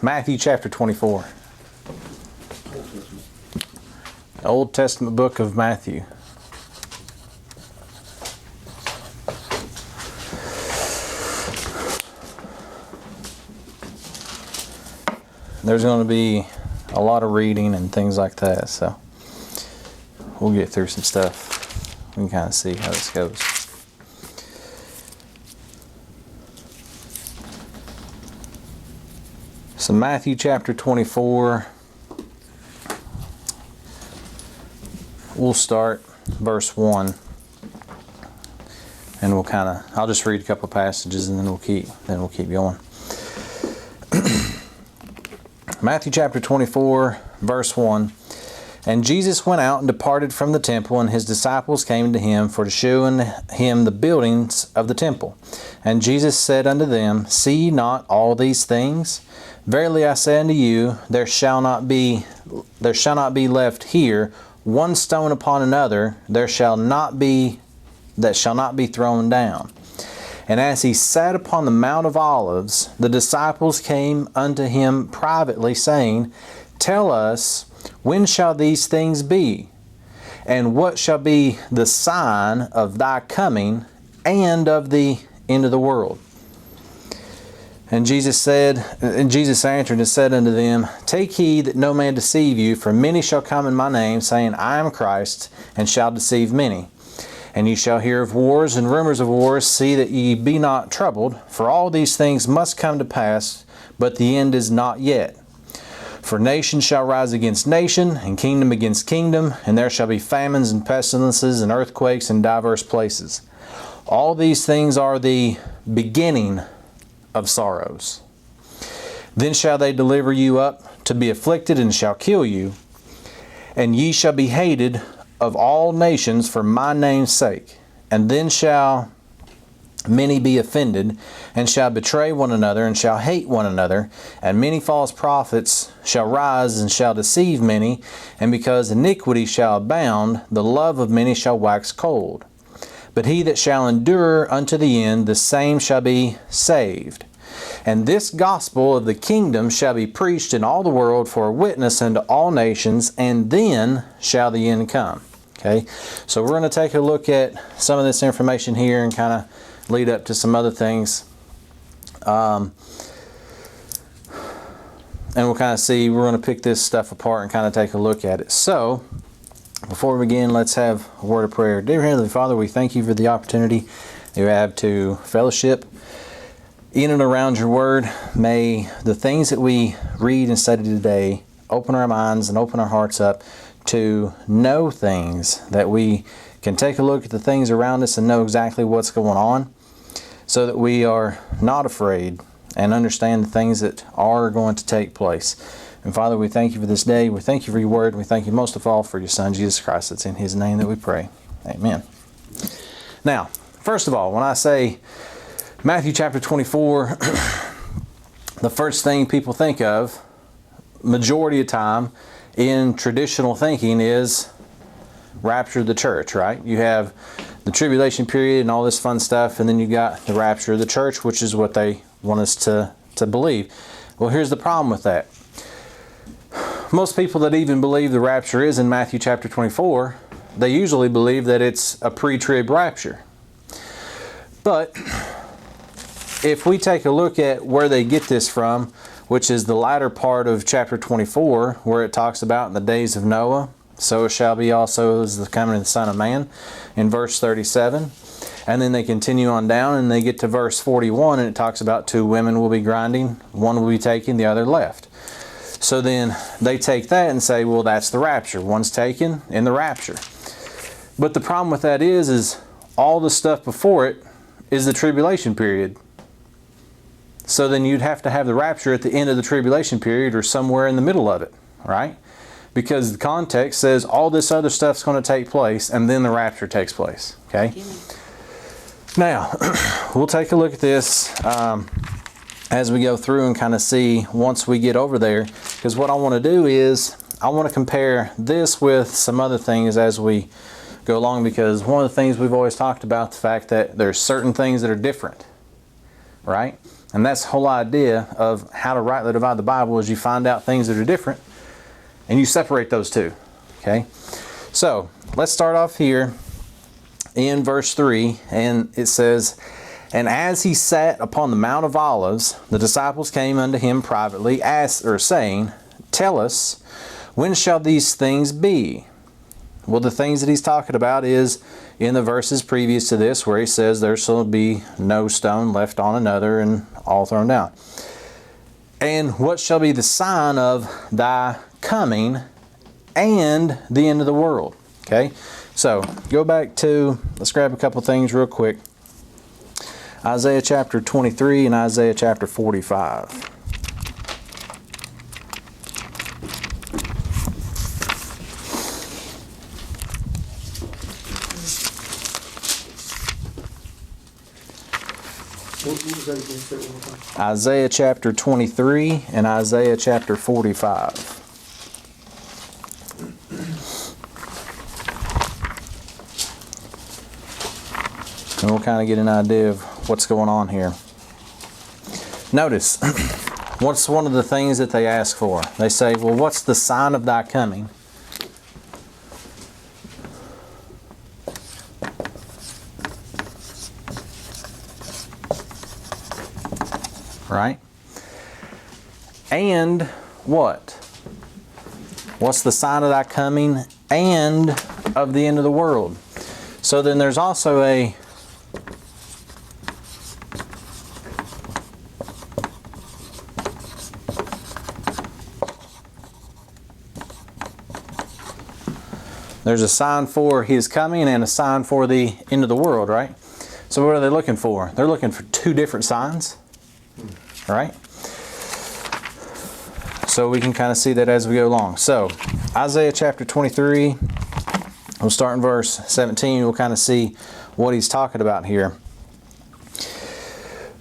Matthew chapter 24. The Old Testament book of Matthew. There's going to be a lot of reading and things like that, so we'll get through some stuff. We can kind of see how this goes. So Matthew chapter 24, we'll start verse 1, and I'll just read a couple passages and then we'll keep going. Matthew chapter 24, verse 1. And Jesus went out and departed from the temple, and his disciples came to him for to shew him the buildings of the temple. And Jesus said unto them, See ye not all these things? Verily I say unto you, there shall not be left here one stone upon another, that shall not be thrown down. And as he sat upon the Mount of Olives, the disciples came unto him privately, saying, Tell us, when shall these things be? And what shall be the sign of thy coming and of the end of the world? And Jesus answered and said unto them, Take heed that no man deceive you, for many shall come in my name, saying, I am Christ, and shall deceive many. And ye shall hear of wars and rumors of wars. See that ye be not troubled, for all these things must come to pass, but the end is not yet. For nation shall rise against nation, and kingdom against kingdom, and there shall be famines and pestilences and earthquakes in divers places. All these things are the beginning of sorrows. Then shall they deliver you up to be afflicted, and shall kill you, and ye shall be hated of all nations for my name's sake. And then shall many be offended, and shall betray one another, and shall hate one another. And many false prophets shall rise, and shall deceive many. And because iniquity shall abound, the love of many shall wax cold. But he that shall endure unto the end, the same shall be saved. And this gospel of the kingdom shall be preached in all the world for a witness unto all nations, and then shall the end come. Okay, so we're going to take a look at some of this information here and kind of lead up to some other things. And we'll kind of see, we're going to pick this stuff apart and kind of take a look at it. So, before we begin, let's have a word of prayer. Dear Heavenly Father, we thank you for the opportunity that we have to fellowship in and around your word. May the things that we read and study today open our minds and open our hearts up to know things, that we can take a look at the things around us and know exactly what's going on, so that we are not afraid and understand the things that are going to take place. And Father, we thank you for this day. We thank you for your word. And we thank you most of all for your Son, Jesus Christ. It's in his name that we pray. Amen. Now, first of all, when I say Matthew chapter 24, the first thing people think of, majority of time, in traditional thinking, is rapture of the church, right? You have the tribulation period and all this fun stuff, and then you got the rapture of the church, which is what they want us to believe. Well, here's the problem with that. Most people that even believe the rapture is in Matthew chapter 24, they usually believe that it's a pre-trib rapture. But if we take a look at where they get this from, which is the latter part of chapter 24, where it talks about in the days of Noah, so it shall be also as the coming of the Son of Man, in verse 37. And then they continue on down and they get to verse 41, and it talks about 2 women will be grinding, one will be taken, the other left. So then they take that and say, well, that's the rapture. One's taken in the rapture. But the problem with that is all the stuff before it is the tribulation period. So then you'd have to have the rapture at the end of the tribulation period or somewhere in the middle of it, right? Because the context says all this other stuff's going to take place and then the rapture takes place, okay? Now, we'll take a look at this as we go through and kind of see once we get over there. Because what I want to do is I want to compare this with some other things as we go along, because one of the things we've always talked about, the fact that there's certain things that are different, right? And that's the whole idea of how to rightly divide the Bible, is you find out things that are different and you separate those two. Okay? So, let's start off here in verse 3, and it says, "And as he sat upon the Mount of Olives, the disciples came unto him privately, saying, Tell us, when shall these things be?" Well, the things that he's talking about is in the verses previous to this, where he says there shall be no stone left on another, and all thrown down. "And what shall be the sign of thy coming and the end of the world?" Okay, so go back to, let's grab a couple things real quick. Isaiah chapter 23 and Isaiah chapter 45. What was that again? Say it one more time. Isaiah chapter 23 and Isaiah chapter 45. And we'll kind of get an idea of what's going on here. Notice, what's one of the things that they ask for? They say, well, what's the sign of thy coming? Right? And what? What's the sign of thy coming and of the end of the world? So then there's also a sign for his coming and a sign for the end of the world, right? So what are they looking for? They're looking for two different signs. Right? So we can kind of see that as we go along. So, Isaiah chapter 23, we'll start in verse 17. We'll kind of see what he's talking about here.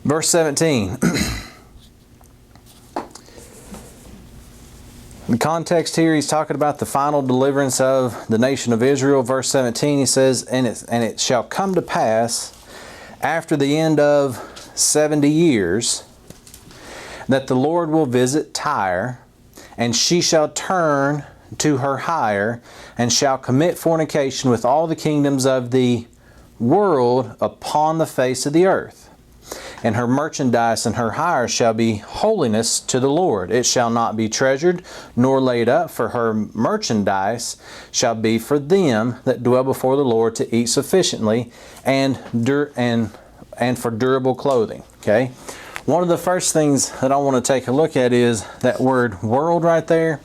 Verse 17. The context here, he's talking about the final deliverance of the nation of Israel. Verse 17, he says, and it shall come to pass after the end of 70 years, that the Lord will visit Tyre, and she shall turn to her hire, and shall commit fornication with all the kingdoms of the world upon the face of the earth. And her merchandise and her hire shall be holiness to the Lord. It shall not be treasured nor laid up, for her merchandise shall be for them that dwell before the Lord to eat sufficiently, and for durable clothing. Okay? One of the first things that I want to take a look at is that word world right there.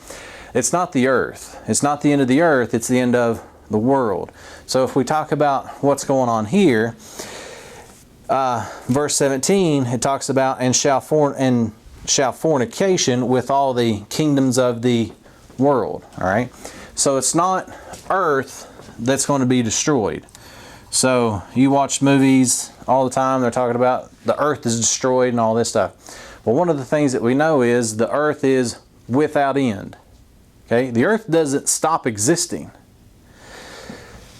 It's not the earth. It's not the end of the earth. It's the end of the world. So if we talk about what's going on here, verse 17, it talks about and shall fornication with all the kingdoms of the world. All right. So it's not earth that's going to be destroyed. So you watch movies all the time, they're talking about the earth is destroyed and all this stuff. Well, one of the things that we know is the earth is without end. Okay? The earth doesn't stop existing.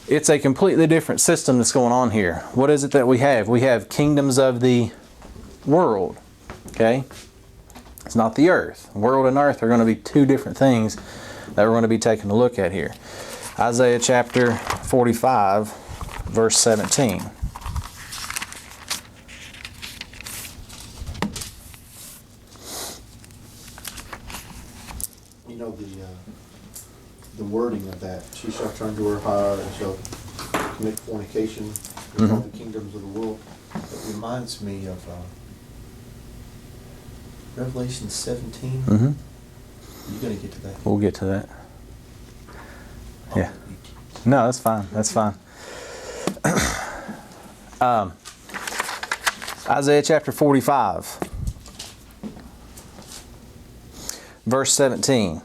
It's a completely different system that's going on here. What is it that we have? We have kingdoms of the world. Okay? It's not the earth. World and earth are going to be two different things that we're going to be taking a look at here. Isaiah chapter 45. Verse 17. You know the wording of that. She shall turn to her hire and shall commit fornication with all the kingdoms of the world. It reminds me of Revelation 17. You're going to get to that. We'll get to that. Yeah. No, that's fine. That's fine. Isaiah chapter 45, verse 17.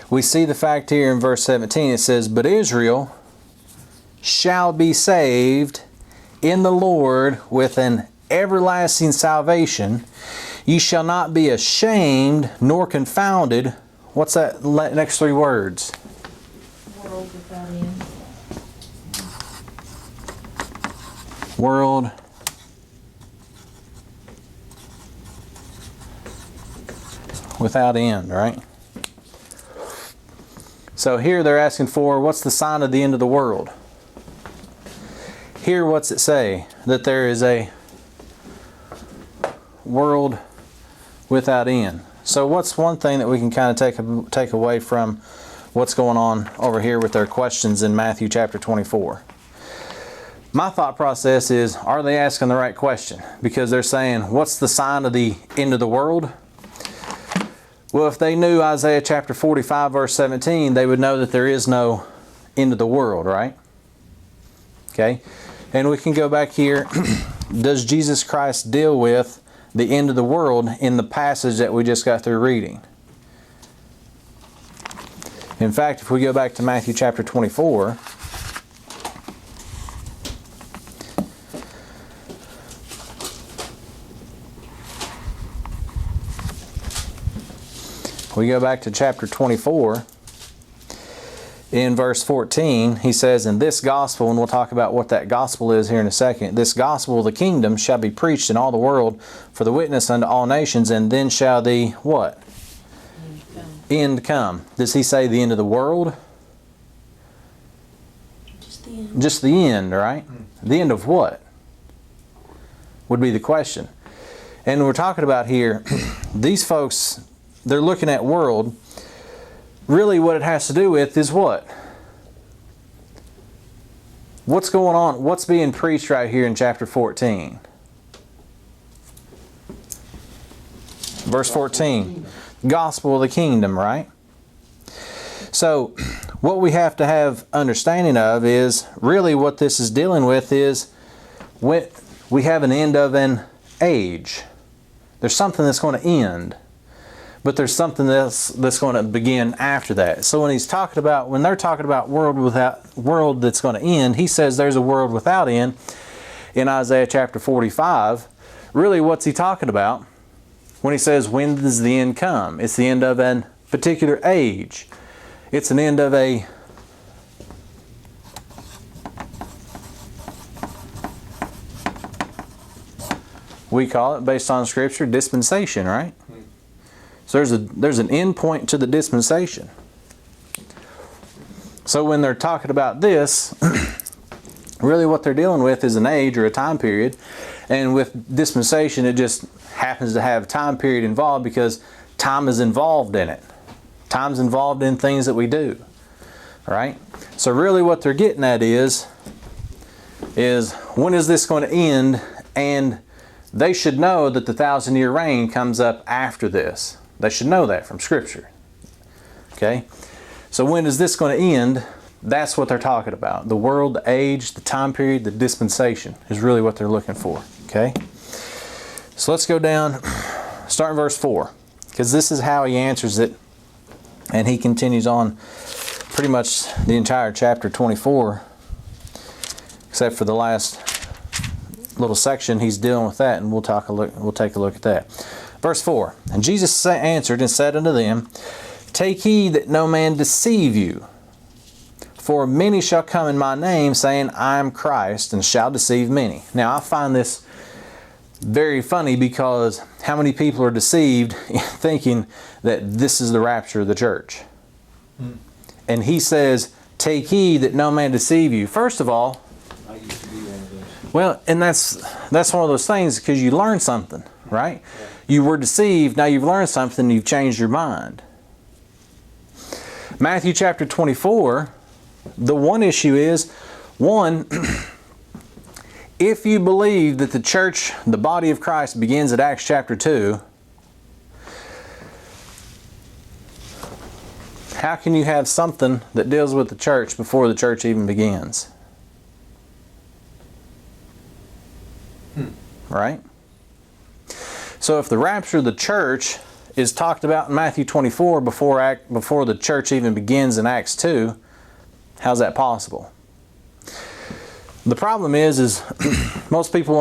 We see the fact here in verse 17. It says, "But Israel shall be saved in the Lord with an everlasting salvation. Ye shall not be ashamed nor confounded." What's that next three words? World without end. World without end, right? So here they're asking for, what's the sign of the end of the world? Here, what's it say? That there is a world without end. So what's one thing that we can kind of take away from what's going on over here with their questions in Matthew chapter 24? My thought process is, are they asking the right question? Because they're saying, what's the sign of the end of the world? Well, if they knew Isaiah chapter 45 verse 17, they would know that there is no end of the world, right? Okay, and we can go back here. Does Jesus Christ deal with the end of the world in the passage that we just got through reading? In fact, if we go back to Matthew chapter 24, we go back to chapter 24, in verse 14, he says, in this gospel, and we'll talk about what that gospel is here in a second, this gospel of the kingdom shall be preached in all the world for the witness unto all nations, and then shall the what? End come. Does he say the end of the world? Just the end. Just the end, right? The end of what? Would be the question. And we're talking about here, these folks, they're looking at world. Really what it has to do with is what? What's going on? What's being preached right here in chapter 14? Verse 14. Gospel of the kingdom, right? So what we have to have understanding of is really what this is dealing with is we have an end of an age. There's something that's going to end. But there's something that's going to begin after that. So when they're talking about world that's going to end, he says there's a world without end in Isaiah chapter 45. Really, what's he talking about when he says, when does the end come? It's the end of a particular age. It's an end of a we call it, based on Scripture, dispensation, right? So there's an end point to the dispensation. So when they're talking about this, really what they're dealing with is an age or a time period. And with dispensation, it just happens to have a time period involved because time is involved in it. Time's involved in things that we do. Right? So really what they're getting at is when is this going to end? And they should know that the 1,000-year reign comes up after this. They should know that from Scripture. Okay? So when is this going to end? That's what they're talking about. The world, the age, the time period, the dispensation is really what they're looking for. Okay? So let's go down, start in verse 4. Because this is how he answers it. And he continues on pretty much the entire chapter 24. Except for the last little section, he's dealing with that. And we'll take a look at that. Verse 4, and Jesus answered and said unto them, take heed that no man deceive you. For many shall come in my name, saying, I am Christ, and shall deceive many. Now I find this very funny because how many people are deceived thinking that this is the rapture of the church? And he says, take heed that no man deceive you. First of all, I used to be one of those. well, and that's one of those things because you learn something, right? You were deceived, now you've learned something, you've changed your mind. Matthew chapter 24, the one issue is, if you believe that the church, the body of Christ, begins at Acts chapter 2, how can you have something that deals with the church before the church even begins? Right? So if the rapture of the church is talked about in Matthew 24 before the church even begins in Acts 2, how's that possible? The problem is most people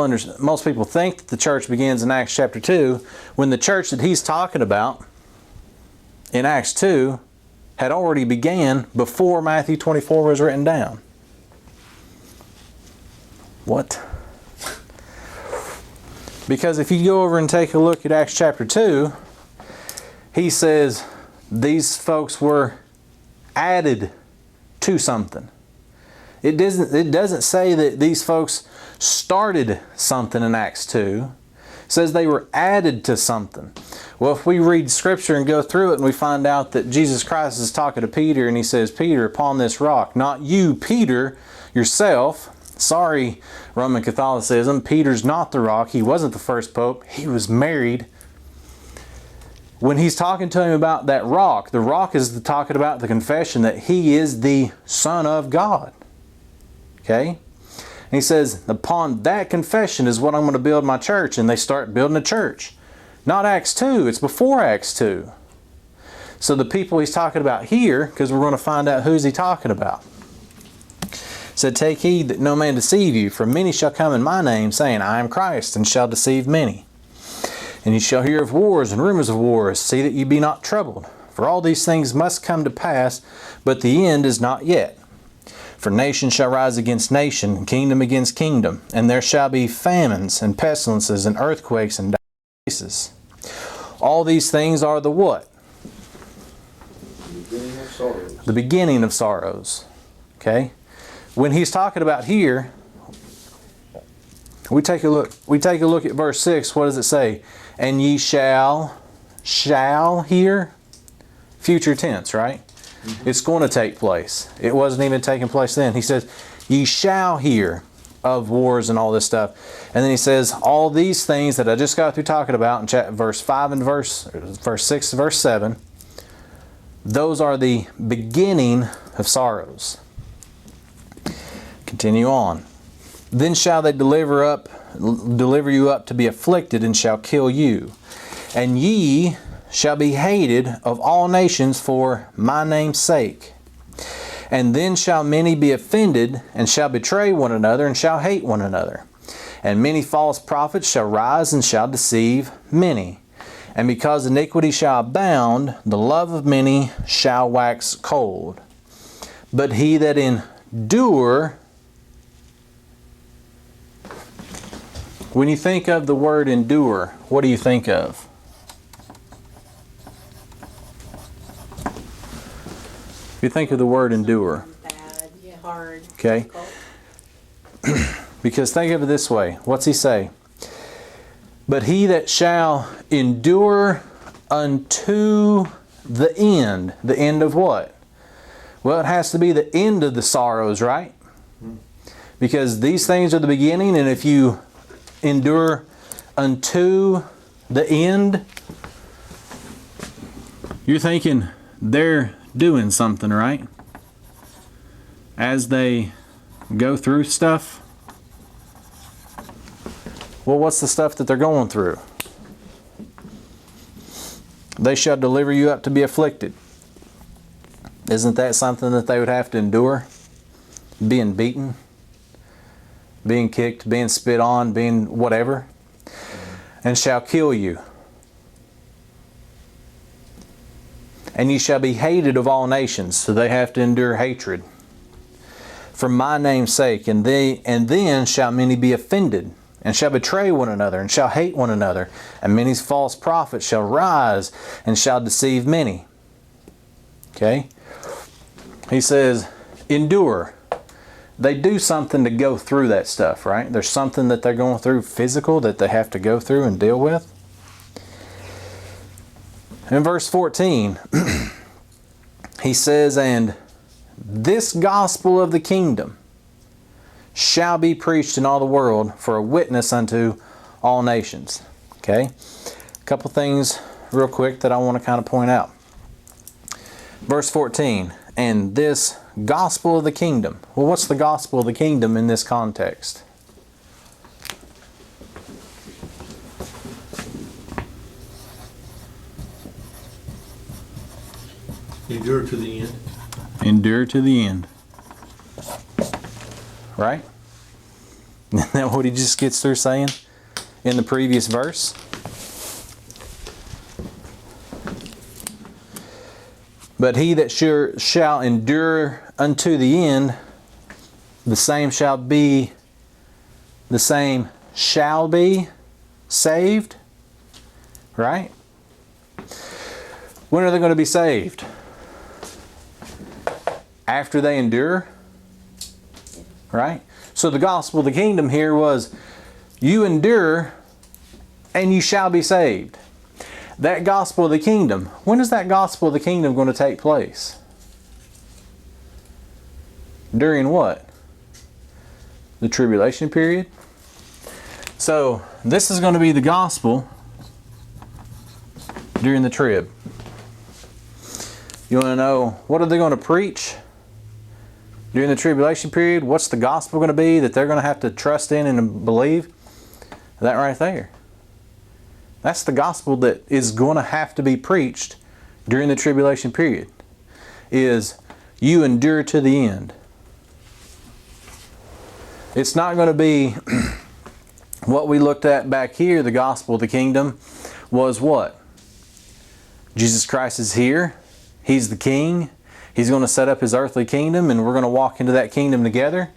think that the church begins in Acts chapter 2 when the church that he's talking about in Acts 2 had already began before Matthew 24 was written down. What? Because if you go over and take a look at Acts chapter 2, he says these folks were added to something. It doesn't say that these folks started something in Acts 2. It says they were added to something. Well, if we read Scripture and go through it and we find out that Jesus Christ is talking to Peter and he says, Peter, upon this rock, not you, Peter, yourself. Sorry, Roman Catholicism, Peter's not the rock. He wasn't the first pope. He was married. When he's talking to him about that rock, the rock is talking about the confession that he is the Son of God. Okay? And he says, upon that confession is what I'm going to build my church. And they start building a church. Not Acts 2, it's before Acts 2. So the people he's talking about here, because we're going to find out who's he talking about. Said, take heed that no man deceive you, for many shall come in my name, saying, I am Christ, and shall deceive many. And you shall hear of wars and rumors of wars. See that ye be not troubled. For all these things must come to pass, but the end is not yet. For nation shall rise against nation, and kingdom against kingdom, and there shall be famines, and pestilences, and earthquakes, and places. All these things are the what? The beginning of sorrows. The beginning of sorrows. Okay? When he's talking about here, we take a look at verse 6. What does it say? And ye shall hear, future tense, right? Mm-hmm. It's going to take place. It wasn't even taking place then. He says, ye shall hear of wars and all this stuff. And then he says, all these things that I just got through talking about in verse 5 and verse 6 to verse 7, those are the beginning of sorrows. Continue on. Then shall they deliver you up to be afflicted, and shall kill you. And ye shall be hated of all nations for my name's sake. And then shall many be offended, and shall betray one another, and shall hate one another. And many false prophets shall rise, and shall deceive many. And because iniquity shall abound, the love of many shall wax cold. But he that endure. When you think of the word endure, what do you think of? If you think of the word endure. Bad, hard. Okay. Because think of it this way. What's he say? But he that shall endure unto the end of what? Well, it has to be the end of the sorrows, right? Because these things are the beginning, and if you endure unto the end, you're thinking they're doing something, right? As they go through stuff. Well, what's the stuff that they're going through? They shall deliver you up to be afflicted. Isn't that something that they would have to endure? Being beaten, being kicked, being spit on, being whatever. And shall kill you. And ye shall be hated of all nations. So they have to endure hatred. For my name's sake. And then shall many be offended, and shall betray one another, and shall hate one another. And many false prophets shall rise, and shall deceive many. Okay? He says, endure. They do something to go through that stuff, right? There's something that they're going through physical that they have to go through and deal with. In verse 14, he says, and this gospel of the kingdom shall be preached in all the world for a witness unto all nations. Okay? A couple things real quick that I want to kind of point out. Verse 14, and this gospel of the kingdom. Well, what's the gospel of the kingdom in this context? Endure to the end. Endure to the end. Right? Isn't that what he just gets through saying in the previous verse? But he that shall endure unto the end, the same shall be saved. Right? When are they going to be saved? After they endure? Right? So the gospel of the kingdom here was, you endure and you shall be saved. That gospel of the kingdom, when is that gospel of the kingdom going to take place? During what? The tribulation period? So this is going to be the gospel during the trib. You want to know, what are they going to preach during the tribulation period? What's the gospel going to be that they're going to have to trust in and believe? That right there. That's the gospel that is going to have to be preached during the tribulation period. Is you endure to the end. It's not going to be what we looked at back here, the gospel of the kingdom, was what? Jesus Christ is here. He's the king. He's going to set up his earthly kingdom and we're going to walk into that kingdom together.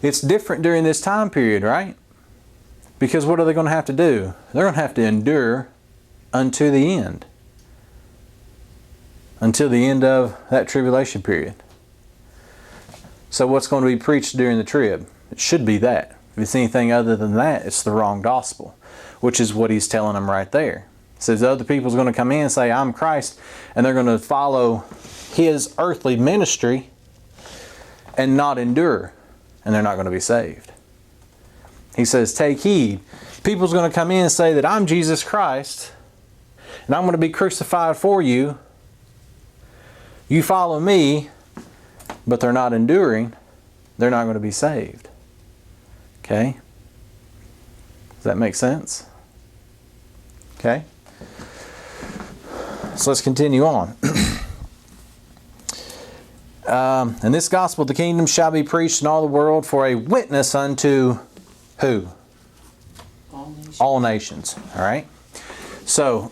It's different during this time period, right? Because what are they going to have to do? They're going to have to endure unto the end. Until the end of that tribulation period. So what's going to be preached during the trib? It should be that. If it's anything other than that, it's the wrong gospel. Which is what he's telling them right there. He says other people's going to come in and say, I'm Christ. And they're going to follow his earthly ministry and not endure. And they're not going to be saved. He says, take heed. People's going to come in and say that I'm Jesus Christ and I'm going to be crucified for you. You follow me, but they're not enduring. They're not going to be saved. Okay? Does that make sense? Okay? So let's continue on. And this gospel of the kingdom shall be preached in all the world for a witness unto who? All nations. All nations. All right. So,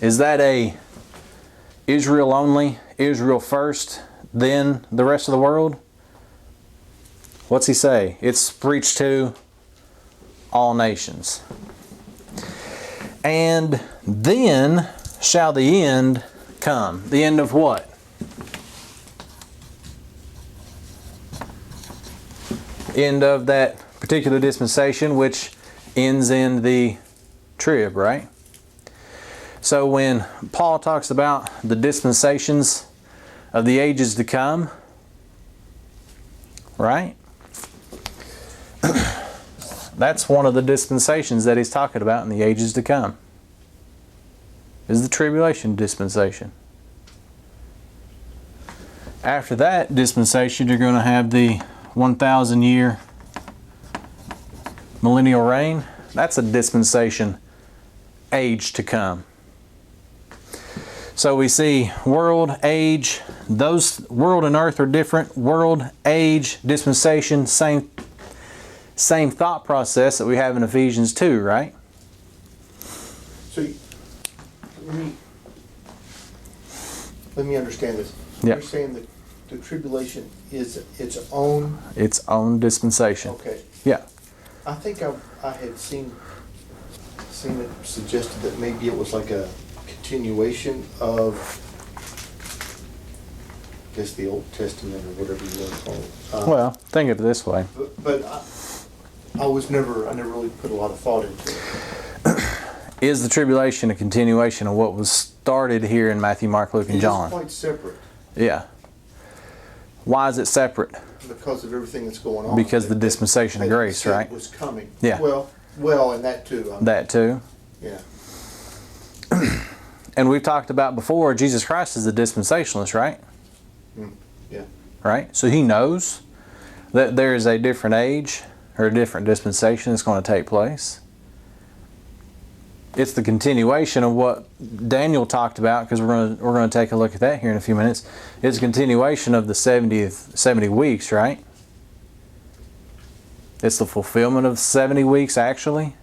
is that a Israel only, Israel first, then the rest of the world? What's he say? It's preached to all nations. And then shall the end come. The end of what? End of that particular dispensation, which ends in the trib, right? So when Paul talks about the dispensations of the ages to come, right? That's one of the dispensations that he's talking about in the ages to come. Is the tribulation dispensation. After that dispensation, you're going to have the 1,000 year millennial reign. That's a dispensation age to come. So we see world, age, those world and earth are different. World, age, dispensation, same thought process that we have in Ephesians 2, right? So, let me understand this. Yeah. You're saying that the tribulation is its own. Its own dispensation. Okay. Yeah. I think I had seen it suggested that maybe it was like a continuation of, I guess, the Old Testament or whatever you want to call it. Well, think of it this way. But I never really put a lot of thought into it. Is the tribulation a continuation of what was started here in Matthew, Mark, Luke, and It John? is quite separate Yeah. Why is it separate? because of everything that's going on. Because the dispensation of that grace, said right? was coming. Yeah. Well, and that too. That too. Yeah. And we've talked about before, Jesus Christ is a dispensationalist, right? Yeah. Right? So he knows that there is a different age or a different dispensation that's going to take place. It's the continuation of what Daniel talked about, because we're going to take a look at that here in a few minutes. It's a continuation of the 70 weeks, right? It's the fulfillment of 70 weeks, actually.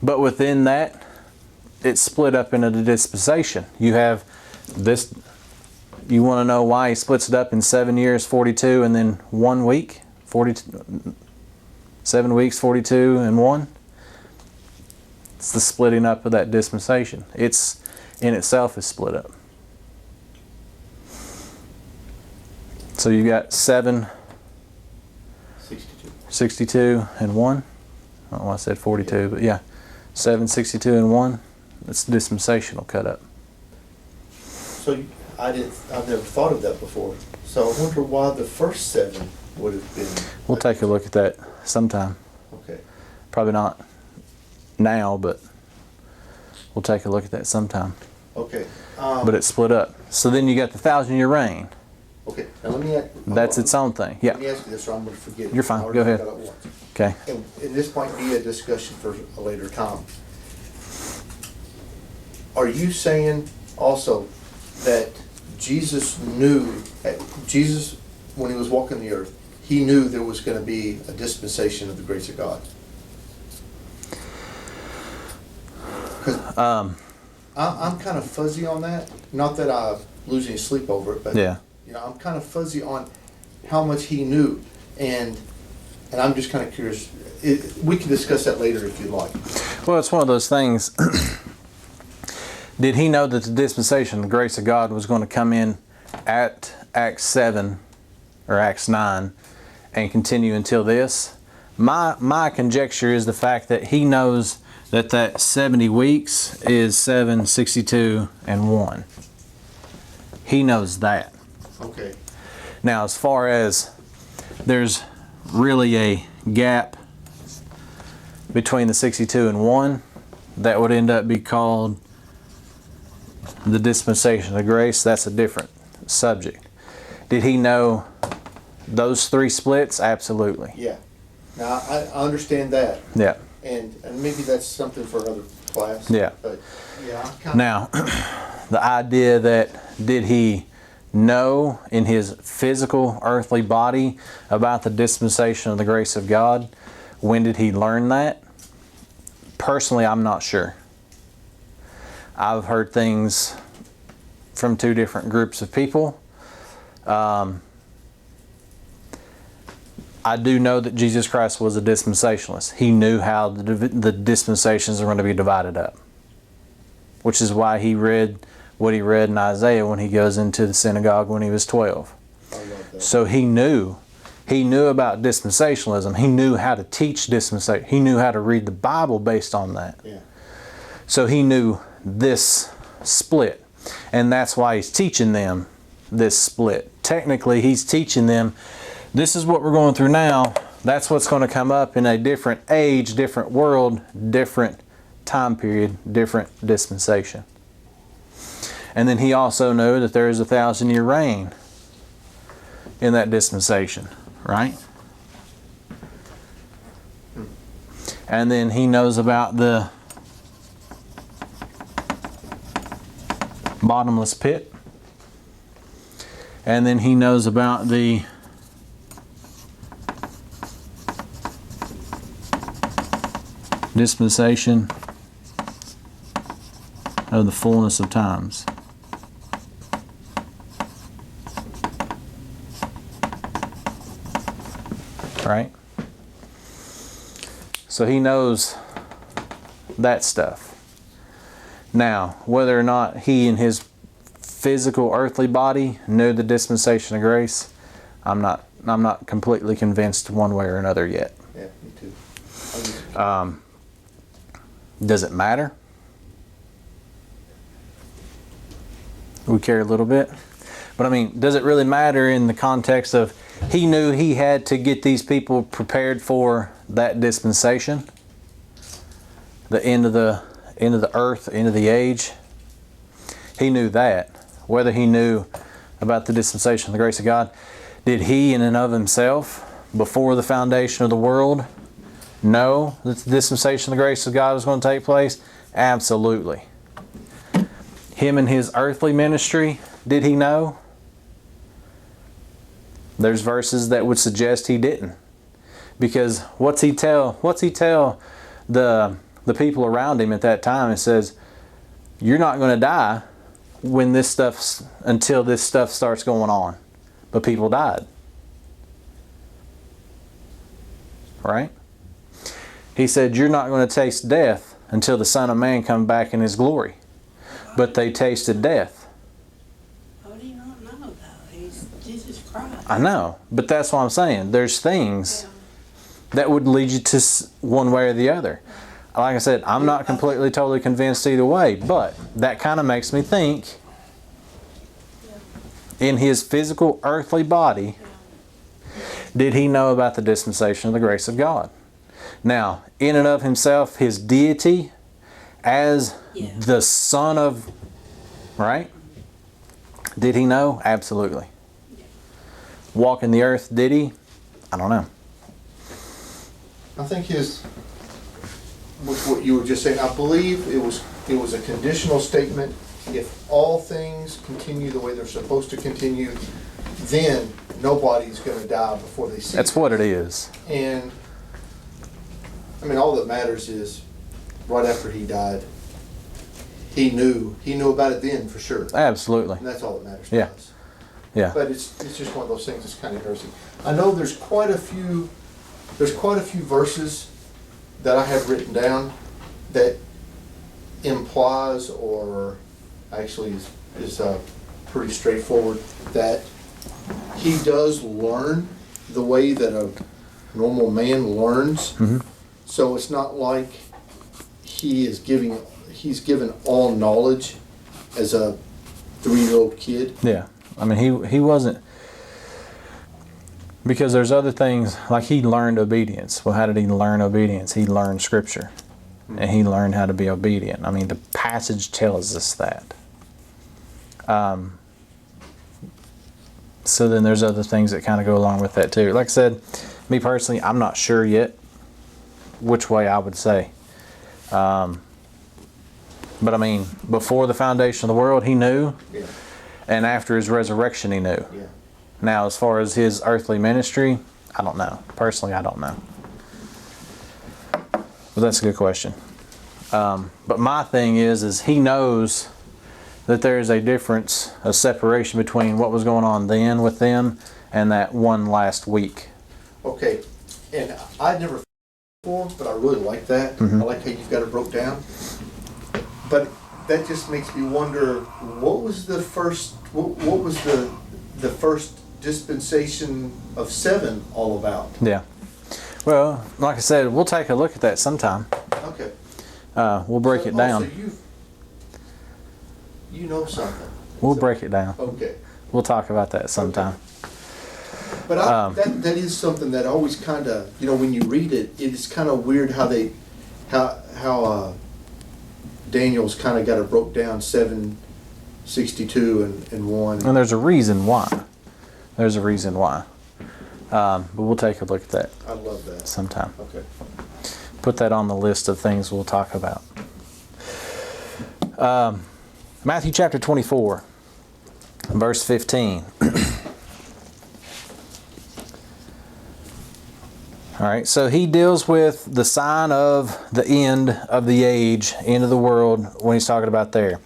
But within that, it's split up into the dispensation. You have this. You want to know why he splits it up in 7 years, 42, and then 1 week? 7 weeks, 42, and 1? It's the splitting up of that dispensation. It's in itself is split up. So you've got 7, 62. 62, and 1. I don't know why I said 42, but yeah. 7, 62, and 1. That's dispensational cut up. So I've never thought of that before. So I wonder why the first 7 would have been. We'll take a look at that sometime. Okay. Probably not now, but we'll take a look at that sometime. Okay. But it's split up. So then you got the 1,000-year reign. Okay. Now let me ask. That's its own thing. Let Yeah. me ask you this, or I'm going to forget it. You're fine. I already Go ahead. forgot it once. Okay. And this might be a discussion for a later time. Are you saying also that Jesus knew, when he was walking the earth, he knew there was going to be a dispensation of the grace of God? 'Cause I'm kind of fuzzy on that. Not that I'm losing sleep over it, but Yeah. I'm kind of fuzzy on how much he knew, and I'm just kind of curious. We can discuss that later if you'd like. Well, it's one of those things. Did he know that the dispensation, the grace of God, was going to come in at Acts 7 or Acts 9 and continue until this? My conjecture is the fact that he knows that 70 weeks is 7, 62, and 1. He knows that. Okay. Now, as far as there's really a gap between the 62 and 1, that would end up be called the dispensation of grace. That's a different subject. Did he know those 3 splits? Absolutely. Yeah. Now I understand that, Yeah. and maybe that's something for another class. Yeah. But yeah, I'm kind of. Now, the idea that did he know in his physical earthly body about the dispensation of the grace of God? When did he learn that? Personally, I'm not sure. I've heard things from 2 different groups of people. I do know that Jesus Christ was a dispensationalist. He knew how the dispensations are going to be divided up, which is why he read what he read in Isaiah when he goes into the synagogue when he was 12. I love that. So he knew about dispensationalism. He knew how to teach dispensation. He knew how to read the Bible based on that. Yeah. So he knew this split, and that's why he's teaching them this split. Technically, he's teaching them, this is what we're going through now. That's what's going to come up in a different age, different world, different time period, different dispensation. And then he also knew that there is a 1,000-year reign in that dispensation, right? And then he knows about the bottomless pit. And then he knows about the dispensation of the fullness of times. Right? So he knows that stuff. Now, whether or not he in his physical earthly body knew the dispensation of grace, I'm not completely convinced one way or another yet. Yeah, me too. Does it matter? We care a little bit. But I mean, does it really matter in the context of he knew he had to get these people prepared for that dispensation? The end of the earth, end of the age. He knew that. Whether he knew about the dispensation of the grace of God, did he in and of himself, before the foundation of the world, know that the dispensation of the grace of God was going to take place? Absolutely. Him and his earthly ministry, did he know? There's verses that would suggest he didn't. Because what's he tell the people around him at that time? It says, you're not going to die until this stuff starts going on. But people died. Right? He said, you're not going to taste death until the Son of Man come back in his glory. But they tasted death. How do you not know though? He's Jesus Christ. I know, but that's what I'm saying. There's things that would lead you to one way or the other. Like I said, I'm not completely totally convinced either way, but that kind of makes me think in his physical earthly body, did he know about the dispensation of the grace of God? Now, in and of himself, his deity as the Son of, right? Did he know? Absolutely. Walking the earth, did he? I don't know. I think with what you were just saying, I believe it was a conditional statement. If all things continue the way they're supposed to continue, then nobody's going to die before they see That's it. what it is. And I mean, all that matters is right after he died, he knew about it then for sure. Absolutely. And that's all that matters to Yeah. us. Yeah. But it's just one of those things that's kind of interesting. I know there's quite a few verses that I have written down that implies or actually is pretty straightforward that he does learn the way that a normal man learns. Mm-hmm. So it's not like he's given all knowledge as a 3-year-old kid. Yeah. I mean, he wasn't, because there's other things, like he learned obedience. Well, how did he learn obedience? He learned Scripture. And he learned how to be obedient. I mean, the passage tells us that. So then there's other things that kind of go along with that too. Like I said, me personally, I'm not sure yet which way I would say. But I mean, before the foundation of the world, he knew. Yeah. And after his resurrection, he knew. Yeah. Now, as far as his earthly ministry, I don't know. Personally, I don't know. But that's a good question. But my thing is he knows that there is a difference, a separation between what was going on then with them and that one last week. Okay. And I'd never before, but I really like that. Mm-hmm. I like how you've got it broke down. But that just makes me wonder, what was the first dispensation of 7 all about? Yeah. Well, like I said, we'll take a look at that sometime. Okay. We'll break it down. So you know something. We'll break it down. Okay. We'll talk about that sometime. But that is something that always kind of, when you read it, it is kind of weird how Daniel's kind of got it broke down 762 and 1. And there's a reason why. There's a reason why. But we'll take a look at that I love that. sometime. Okay. Put that on the list of things we'll talk about. Matthew chapter 24, verse 15. All right, so he deals with the sign of the end of the age, end of the world, when he's talking about there.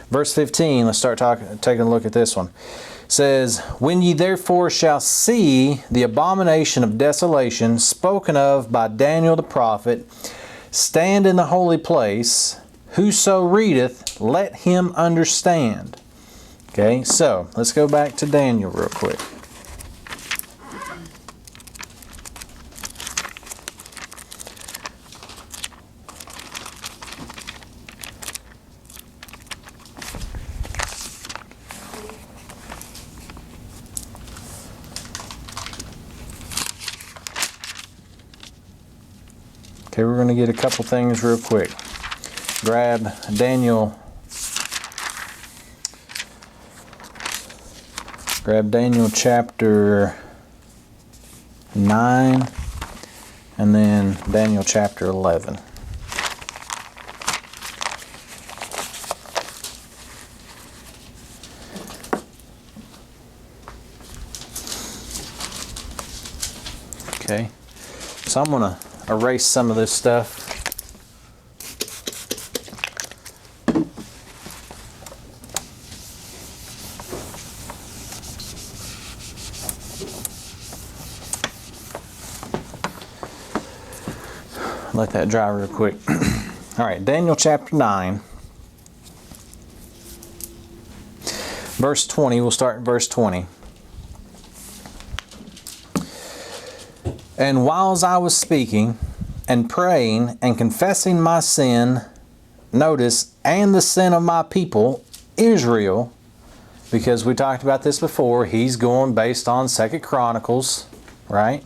Verse 15, let's start taking a look at this one. It says, "When ye therefore shall see the abomination of desolation spoken of by Daniel the prophet, stand in the holy place, whoso readeth, let him understand." Okay, so let's go back to Daniel real quick. Okay, we're going to get a couple things real quick. Grab Daniel chapter 9 and then Daniel chapter 11. Okay, so I'm going to erase some of this stuff. Let that dry real quick. All right, Daniel chapter 9, verse 20. We'll start in verse 20. And whiles I was speaking and praying and confessing my sin, notice, and the sin of my people, Israel, because we talked about this before, he's going based on 2 Chronicles, right?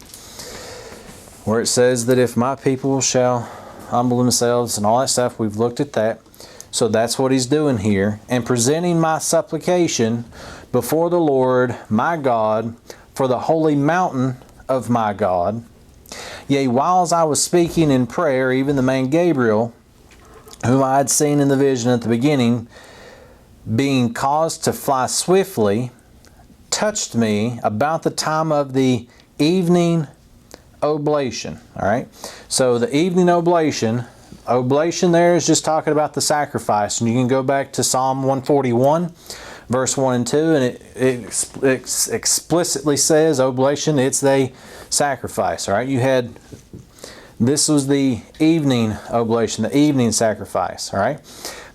Where it says that if my people shall humble themselves and all that stuff, we've looked at that. So that's what he's doing here. And presenting my supplication before the Lord my God for the holy mountain of my God. Yea, whiles I was speaking in prayer, even the man Gabriel, whom I had seen in the vision at the beginning, being caused to fly swiftly, touched me about the time of the evening oblation. All right. So the evening oblation there is just talking about the sacrifice. And you can go back to Psalm 141, verse 1 and 2, and it explicitly says oblation, it's the sacrifice. All right. This was the evening oblation, the evening sacrifice. All right.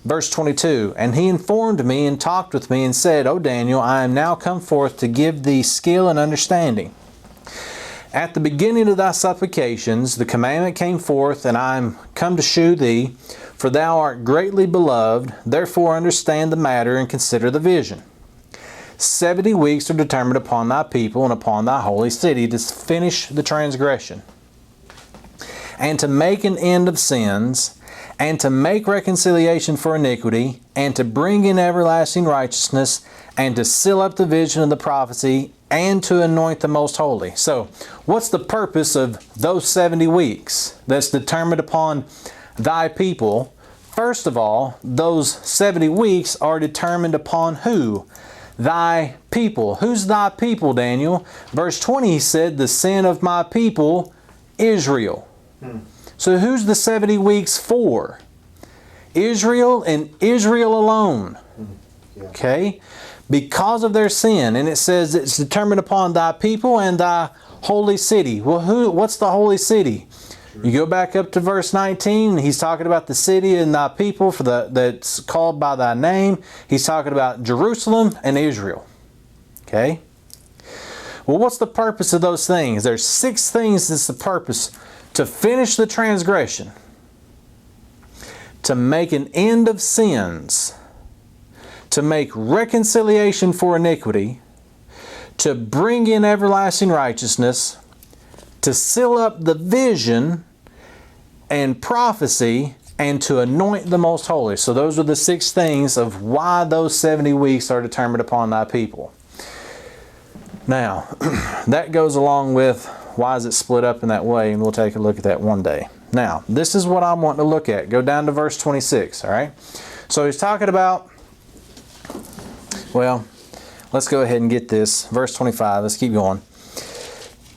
Verse 22, and he informed me and talked with me and said, O Daniel, I am now come forth to give thee skill and understanding. At the beginning of thy supplications, the commandment came forth, and I am come to shew thee, for thou art greatly beloved, therefore understand the matter and consider the vision. 70 weeks are determined upon thy people and upon thy holy city to finish the transgression, and to make an end of sins, and to make reconciliation for iniquity, and to bring in everlasting righteousness, and to seal up the vision of the prophecy, and to anoint the most holy. So, what's the purpose of those 70 weeks that's determined upon thy people? First of all, those 70 weeks are determined upon who? Thy people. Who's thy people, Daniel? Verse 20 he said, the sin of my people, Israel. So who's the 70 weeks for? Israel and Israel alone. Okay? Because of their sin. And it says it's determined upon thy people and thy holy city. Well, what's the holy city? You go back up to verse 19, he's talking about the city and thy people that's called by thy name. He's talking about Jerusalem and Israel. Okay? Well, what's the purpose of those things? There's 6 things that's the purpose. To finish the transgression, to make an end of sins, to make reconciliation for iniquity, to bring in everlasting righteousness, to seal up the vision and prophecy, and to anoint the most holy. So those are the 6 things of why those 70 weeks are determined upon thy people. Now, that goes along with why is it split up in that way, and we'll take a look at that one day. Now, this is what I'm wanting to look at. Go down to verse 26, all right? So he's talking about, well, let's go ahead and get this. Verse 25, let's keep going.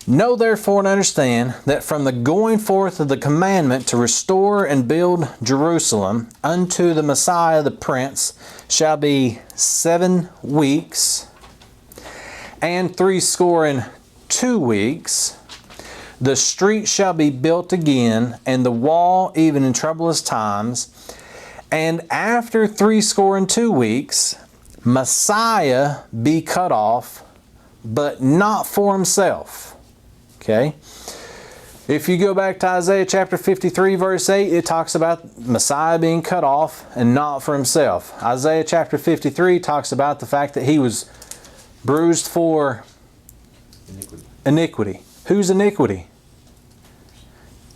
Know therefore and understand that from the going forth of the commandment to restore and build Jerusalem unto the Messiah the Prince shall be 7 weeks and 62 weeks. The street shall be built again, and the wall even in troublous times. And after 62 weeks, Messiah be cut off, but not for himself. Okay? If you go back to Isaiah chapter 53, verse 8, it talks about Messiah being cut off and not for himself. Isaiah chapter 53 talks about the fact that he was bruised for iniquity. Whose iniquity?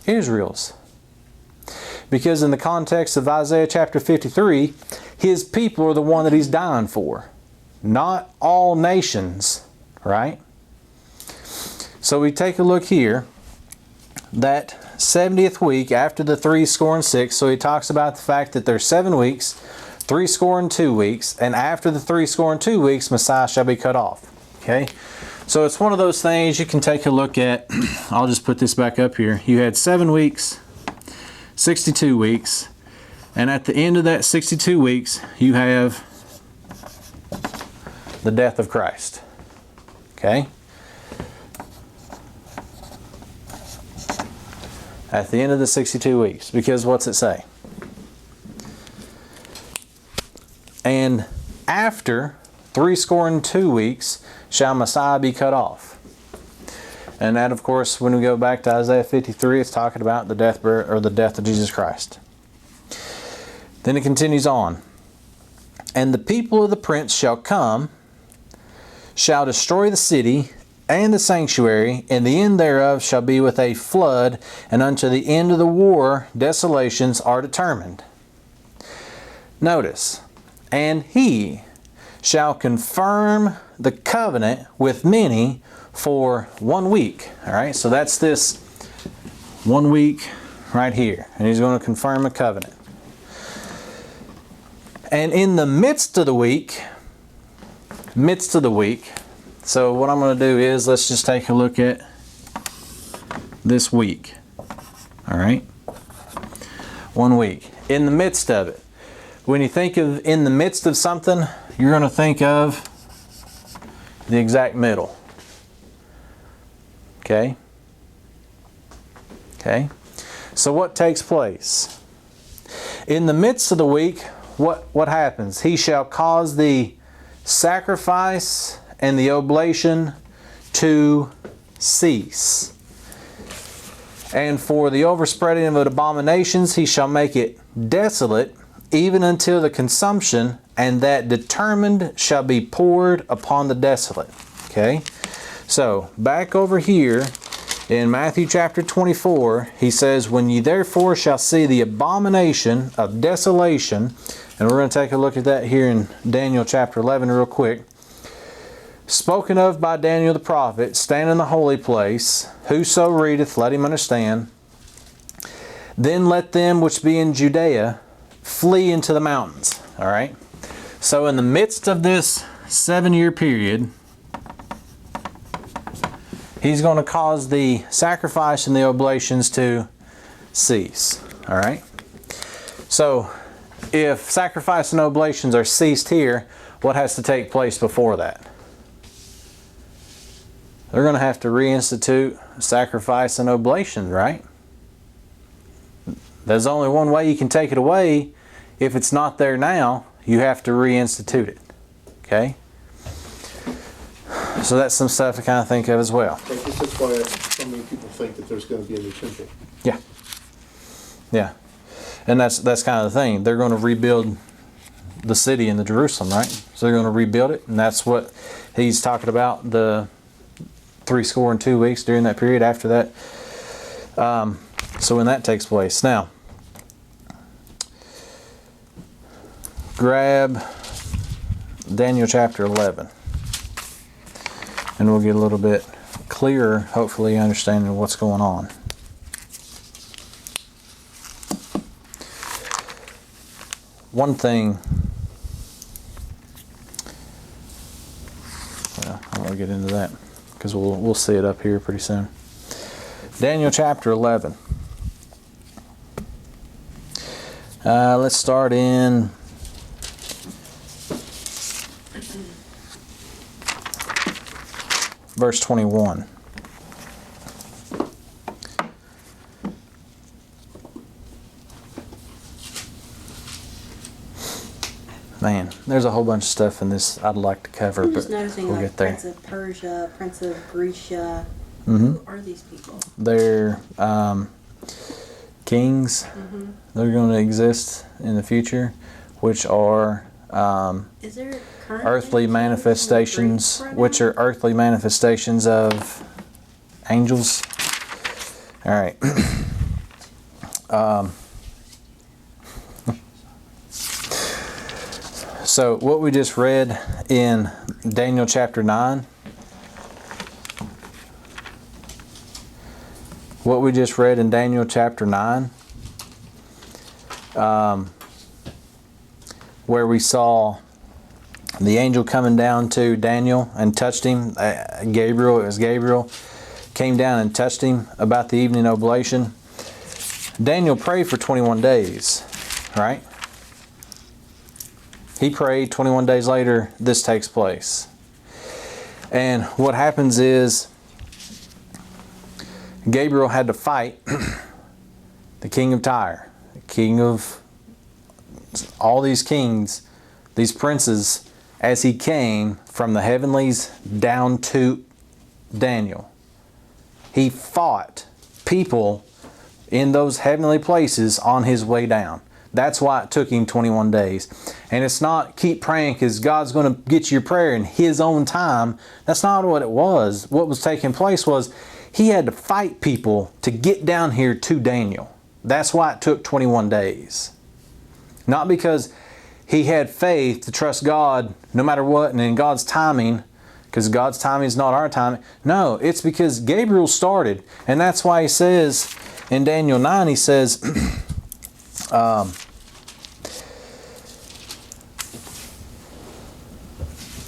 Israel's. Because in the context of Isaiah chapter 53, his people are the one that he's dying for. Not all nations, right? So we take a look here. That 70th week after the 66, so he talks about the fact that there's 7 weeks, 62 weeks, and after the 62 weeks, Messiah shall be cut off. Okay? So it's one of those things you can take a look at. I'll just put this back up here. You had 7 weeks, 62 weeks, and at the end of that 62 weeks, you have the death of Christ. Okay? At the end of the 62 weeks. Because what's it say? And after 62 weeks shall Messiah be cut off. And that, of course, when we go back to Isaiah 53, it's talking about the death of Jesus Christ. Then it continues on. And the people of the prince shall come, shall destroy the city and the sanctuary, and the end thereof shall be with a flood, and unto the end of the war desolations are determined. Notice, and he shall confirm the covenant with many for 1 week. All right, so that's this 1 week right here, and he's going to confirm a covenant. And in the midst of the week, so what I'm going to do is, let's just take a look at this week. All right, 1 week. In the midst of it. When you think of in the midst of something, you're going to think of the exact middle. Okay? Okay? So what takes place? In the midst of the week, what happens? He shall cause the sacrifice and the oblation to cease. And for the overspreading of abominations, he shall make it desolate, even until the consumption, and that determined shall be poured upon the desolate. Okay? So, back over here in Matthew chapter 24, he says, when ye therefore shall see the abomination of desolation, and we're going to take a look at that here in Daniel chapter 11 real quick, spoken of by Daniel the prophet, stand in the holy place, whoso readeth, let him understand. Then let them which be in Judea flee into the mountains. All right? So in the midst of this 7-year period, he's going to cause the sacrifice and the oblations to cease. All right? So if sacrifice and oblations are ceased here, what has to take place before that? They're going to have to reinstitute sacrifice and oblation, right? There's only one way you can take it away. If it's not there now, you have to reinstitute it. Okay? So that's some stuff to kind of think of as well. I guess that's why so many people think that there's going to be a new temple. Yeah. Yeah. And that's kind of the thing. They're going to rebuild the city in the Jerusalem, right? So they're going to rebuild it, and that's what he's talking about, the 62 weeks during that period after that. So when that takes place. Now, grab Daniel chapter 11. And we'll get a little bit clearer, hopefully, understanding of what's going on. One thing, well, I don't want to get into that because we'll see it up here pretty soon. Daniel chapter 11. Let's start in verse 21. Man, there's a whole bunch of stuff in this I'd like to cover, I'm but just noticing we'll like get there. Prince of Persia, Prince of Grecia. Mhm. Who are these people? They're kings. Mm-hmm. They're going to exist in the future, which are Is there current earthly images manifestations, from the Greeks right which now? are earthly manifestations of angels. All right. So what we just read in Daniel chapter 9, where we saw the angel coming down to Daniel and touched him. Gabriel came down and touched him about the evening oblation. Daniel prayed for 21 days, right? He prayed, 21 days later, this takes place. And what happens is, Gabriel had to fight the king of Tyre, the king of all these kings these princes, as he came from the heavenlies down to Daniel. He fought people in those heavenly places on his way down. That's why it took him 21 days. And it's not keep praying because God's going to get your prayer in his own time. That's not what it was. What was taking place was he had to fight people to get down here to Daniel. That's why it took 21 days. Not because he had faith to trust God no matter what and in God's timing, because God's timing is not our timing. No, it's because Gabriel started. And that's why he says in Daniel 9, he says,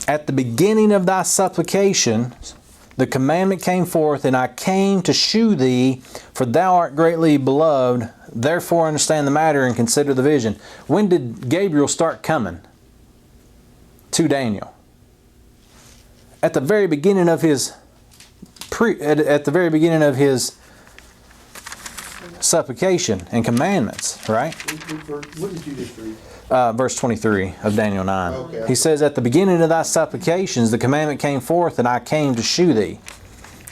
at the beginning of thy supplications, the commandment came forth, and I came to shew thee, for thou art greatly beloved. Therefore understand the matter and consider the vision. When did Gabriel start coming to Daniel? At the very beginning of his supplication and commandments, right? What did you just read? Verse 23 of Daniel 9. Okay. He says, at the beginning of thy supplications, the commandment came forth, and I came to shew thee.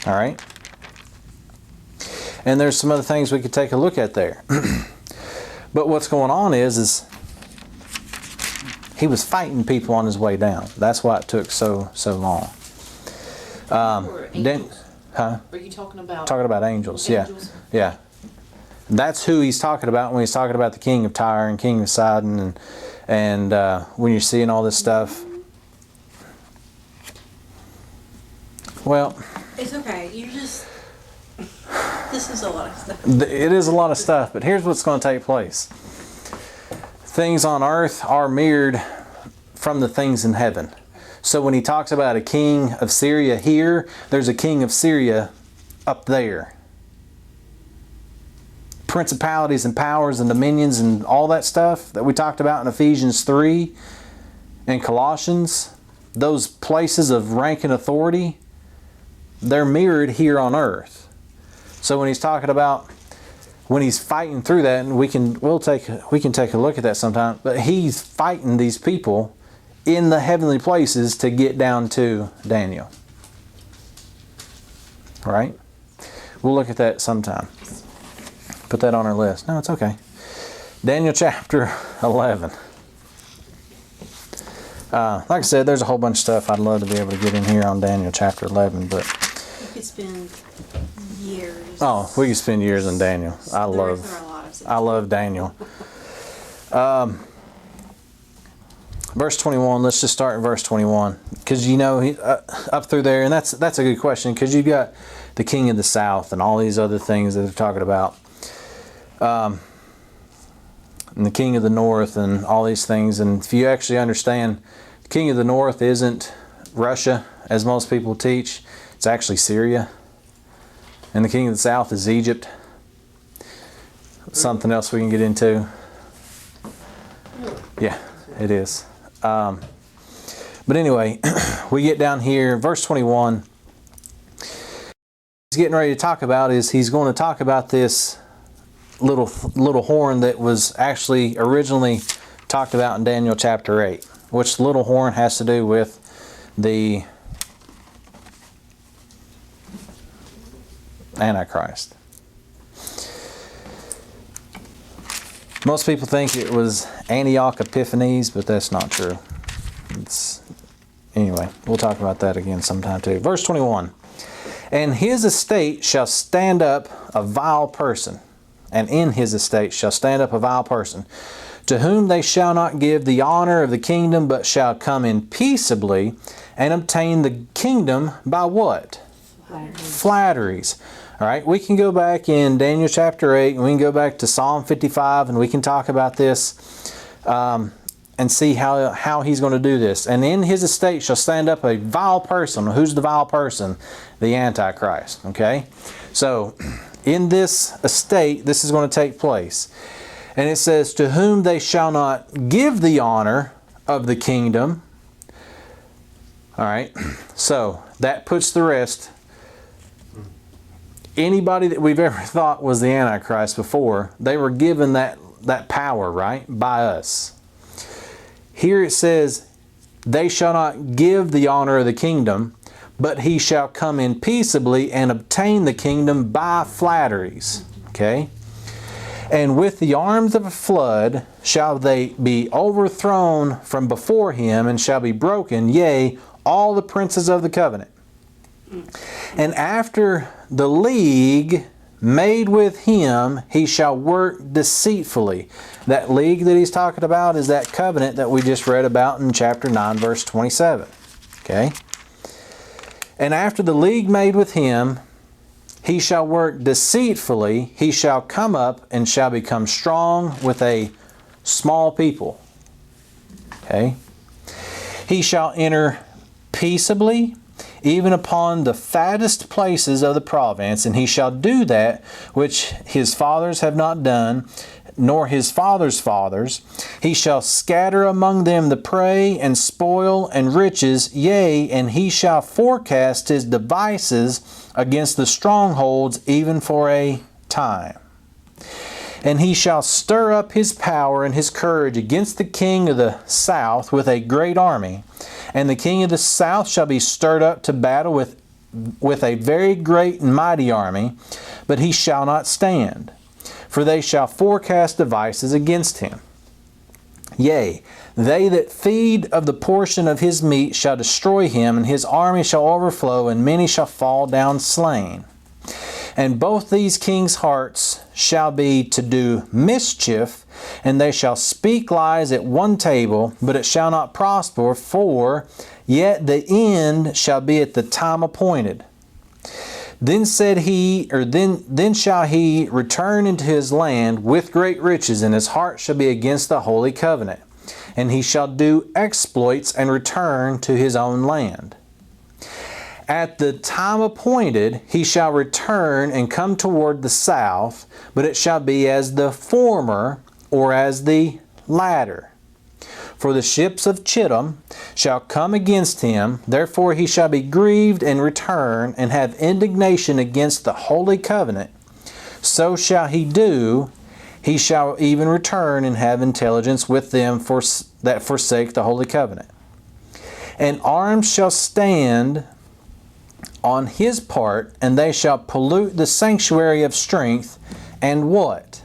All right? And there's some other things we could take a look at there. But what's going on is he was fighting people on his way down. That's why it took so long. Or angels. Huh? Are you talking about? Talking about angels, Angels? yeah. That's who he's talking about when he's talking about the king of Tyre and king of Sidon, and when you're seeing all this stuff. Well, It's okay. This is a lot of stuff. it is a lot of stuff, but here's what's going to take place. Things on earth are mirrored from the things in heaven. So when he talks about a king of Syria here, there's a king of Syria up there. Principalities and powers and dominions and all that stuff that we talked about in Ephesians 3 and Colossians, those places of rank and authority, they're mirrored here on earth. So when he's talking about when he's fighting through that, and we can take a look at that sometime, but he's fighting these people in the heavenly places to get down to Daniel. Right? We'll look at that sometime. Put that on our list. No, it's okay. Daniel chapter 11. Like I said, there's a whole bunch of stuff I'd love to be able to get in here on Daniel chapter 11, but You could spend years. we could spend years in Daniel. There are a lot of stuff. I love Daniel. Verse 21. Let's just start in verse 21, because up through there, and that's a good question, because you've got the king of the south and all these other things that they're talking about. And the king of the north and all these things. And if you actually understand, the king of the north isn't Russia, as most people teach. It's actually Syria. And the king of the south is Egypt. Something else we can get into. Yeah, it is. But anyway, we get down here, verse 21. He's getting ready to talk about he's going to talk about this little horn that was actually originally talked about in Daniel chapter 8, which the little horn has to do with the Antichrist. Most people think it was Antioch Epiphanes, but that's not true. Anyway, we'll talk about that again sometime too. Verse 21. And his estate shall stand up a vile person, and in his estate shall stand up a vile person, to whom they shall not give the honor of the kingdom, but shall come in peaceably and obtain the kingdom by what? Flatteries. All right, we can go back in Daniel chapter 8, and we can go back to Psalm 55, and we can talk about this and see how he's going to do this. And in his estate shall stand up a vile person. Who's the vile person? The Antichrist. Okay? So, in this estate, this is going to take place. And it says, to whom they shall not give the honor of the kingdom. All right? So, that puts the rest. Anybody that we've ever thought was the Antichrist before, they were given that power, right? By us. here it says, they shall not give the honor of the kingdom, but he shall come in peaceably and obtain the kingdom by flatteries. Okay? And with the arms of a flood shall they be overthrown from before him, and shall be broken, yea, all the princes of the covenant. And after the league made with him, he shall work deceitfully. That league that he's talking about is that covenant that we just read about in chapter 9, verse 27. Okay? And after the league made with him, he shall work deceitfully, he shall come up and shall become strong with a small people. Okay? He shall enter peaceably, even upon the fattest places of the province, and he shall do that which his fathers have not done, nor his fathers' fathers. He shall scatter among them the prey and spoil and riches, yea, and he shall forecast his devices against the strongholds even for a time. And he shall stir up his power and his courage against the king of the south with a great army. And the king of the south shall be stirred up to battle with a very great and mighty army, but he shall not stand. For they shall forecast devices against him. Yea, they that feed of the portion of his meat shall destroy him, and his army shall overflow, and many shall fall down slain. And both these kings' hearts shall be to do mischief, and they shall speak lies at one table, but it shall not prosper, for yet the end shall be at the time appointed. Then said he, or then shall he return into his land with great riches, and his heart shall be against the holy covenant. And he shall do exploits and return to his own land. At the time appointed he shall return and come toward the south, but it shall be as the former or as the latter. For the ships of Chittim shall come against him, therefore he shall be grieved and return and have indignation against the holy covenant. So shall he do, he shall even return and have intelligence with them that forsake the holy covenant. And arms shall stand on his part, and they shall pollute the sanctuary of strength, and what?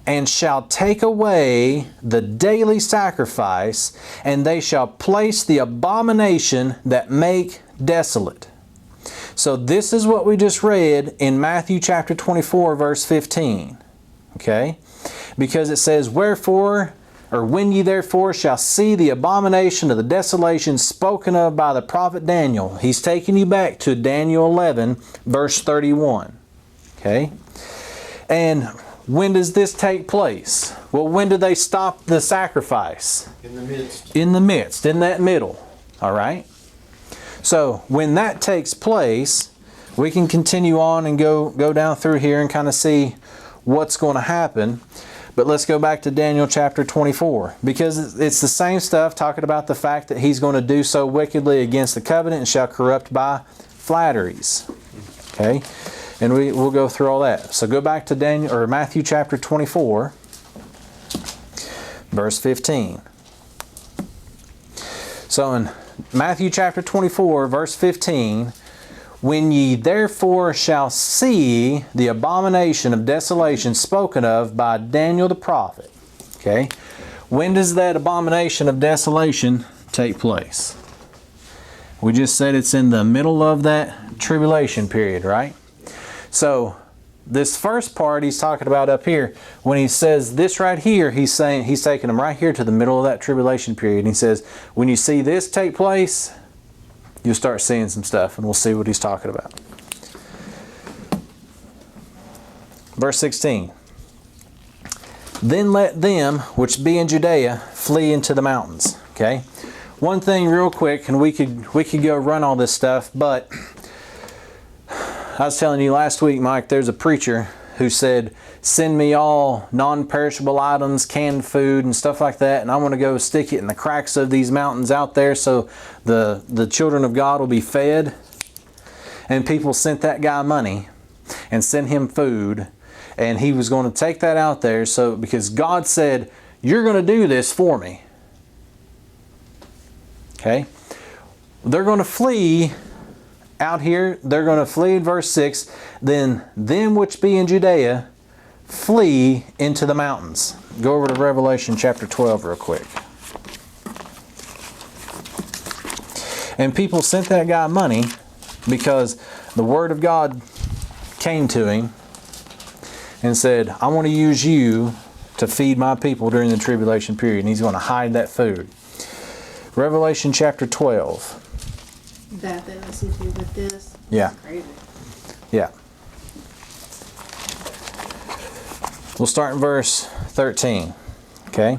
And shall take away the daily sacrifice, and they shall place the abomination that make desolate. So this is what we just read in Matthew chapter 24, verse 15. Okay? Because it says, wherefore, or when ye therefore shall see the abomination of the desolation spoken of by the prophet Daniel. He's taking you back to Daniel 11, verse 31. Okay? And when does this take place? Well, when do they stop the sacrifice? In the midst. In the midst, in that middle. All right? So, when that takes place, we can continue on and go down through here and kind of see what's going to happen. But let's go back to Daniel chapter 24, because it's the same stuff talking about the fact that he's going to do so wickedly against the covenant and shall corrupt by flatteries. Okay? And we'll go through all that. So go back to Matthew chapter 24, verse 15. So in Matthew chapter 24, verse 15, when ye therefore shall see the abomination of desolation spoken of by Daniel the prophet. Okay? When does that abomination of desolation take place? We just said it's in the middle of that tribulation period, right? So, this first part he's talking about up here, when he says this right here, he's taking them right here to the middle of that tribulation period. And he says, when you see this take place, you'll start seeing some stuff, and we'll see what he's talking about. Verse 16. Then let them which be in Judea flee into the mountains. Okay? One thing real quick, and we could go run all this stuff, but I was telling you last week, Mike, there's a preacher who said, send me all non-perishable items, canned food and stuff like that, and I want to go stick it in the cracks of these mountains out there so the children of God will be fed. And people sent that guy money and sent him food, and he was going to take that out there because God said, you're going to do this for me. Okay? They're going to flee out here. They're going to flee in verse 6. Then them which be in Judea flee into the mountains. Go over to Revelation chapter 12 real quick. And people sent that guy money because the Word of God came to him and said, I want to use you to feed my people during the tribulation period. And he's going to hide that food. Revelation chapter 12. That has to do with this. Yeah. Crazy. Yeah. We'll start in verse 13. Okay?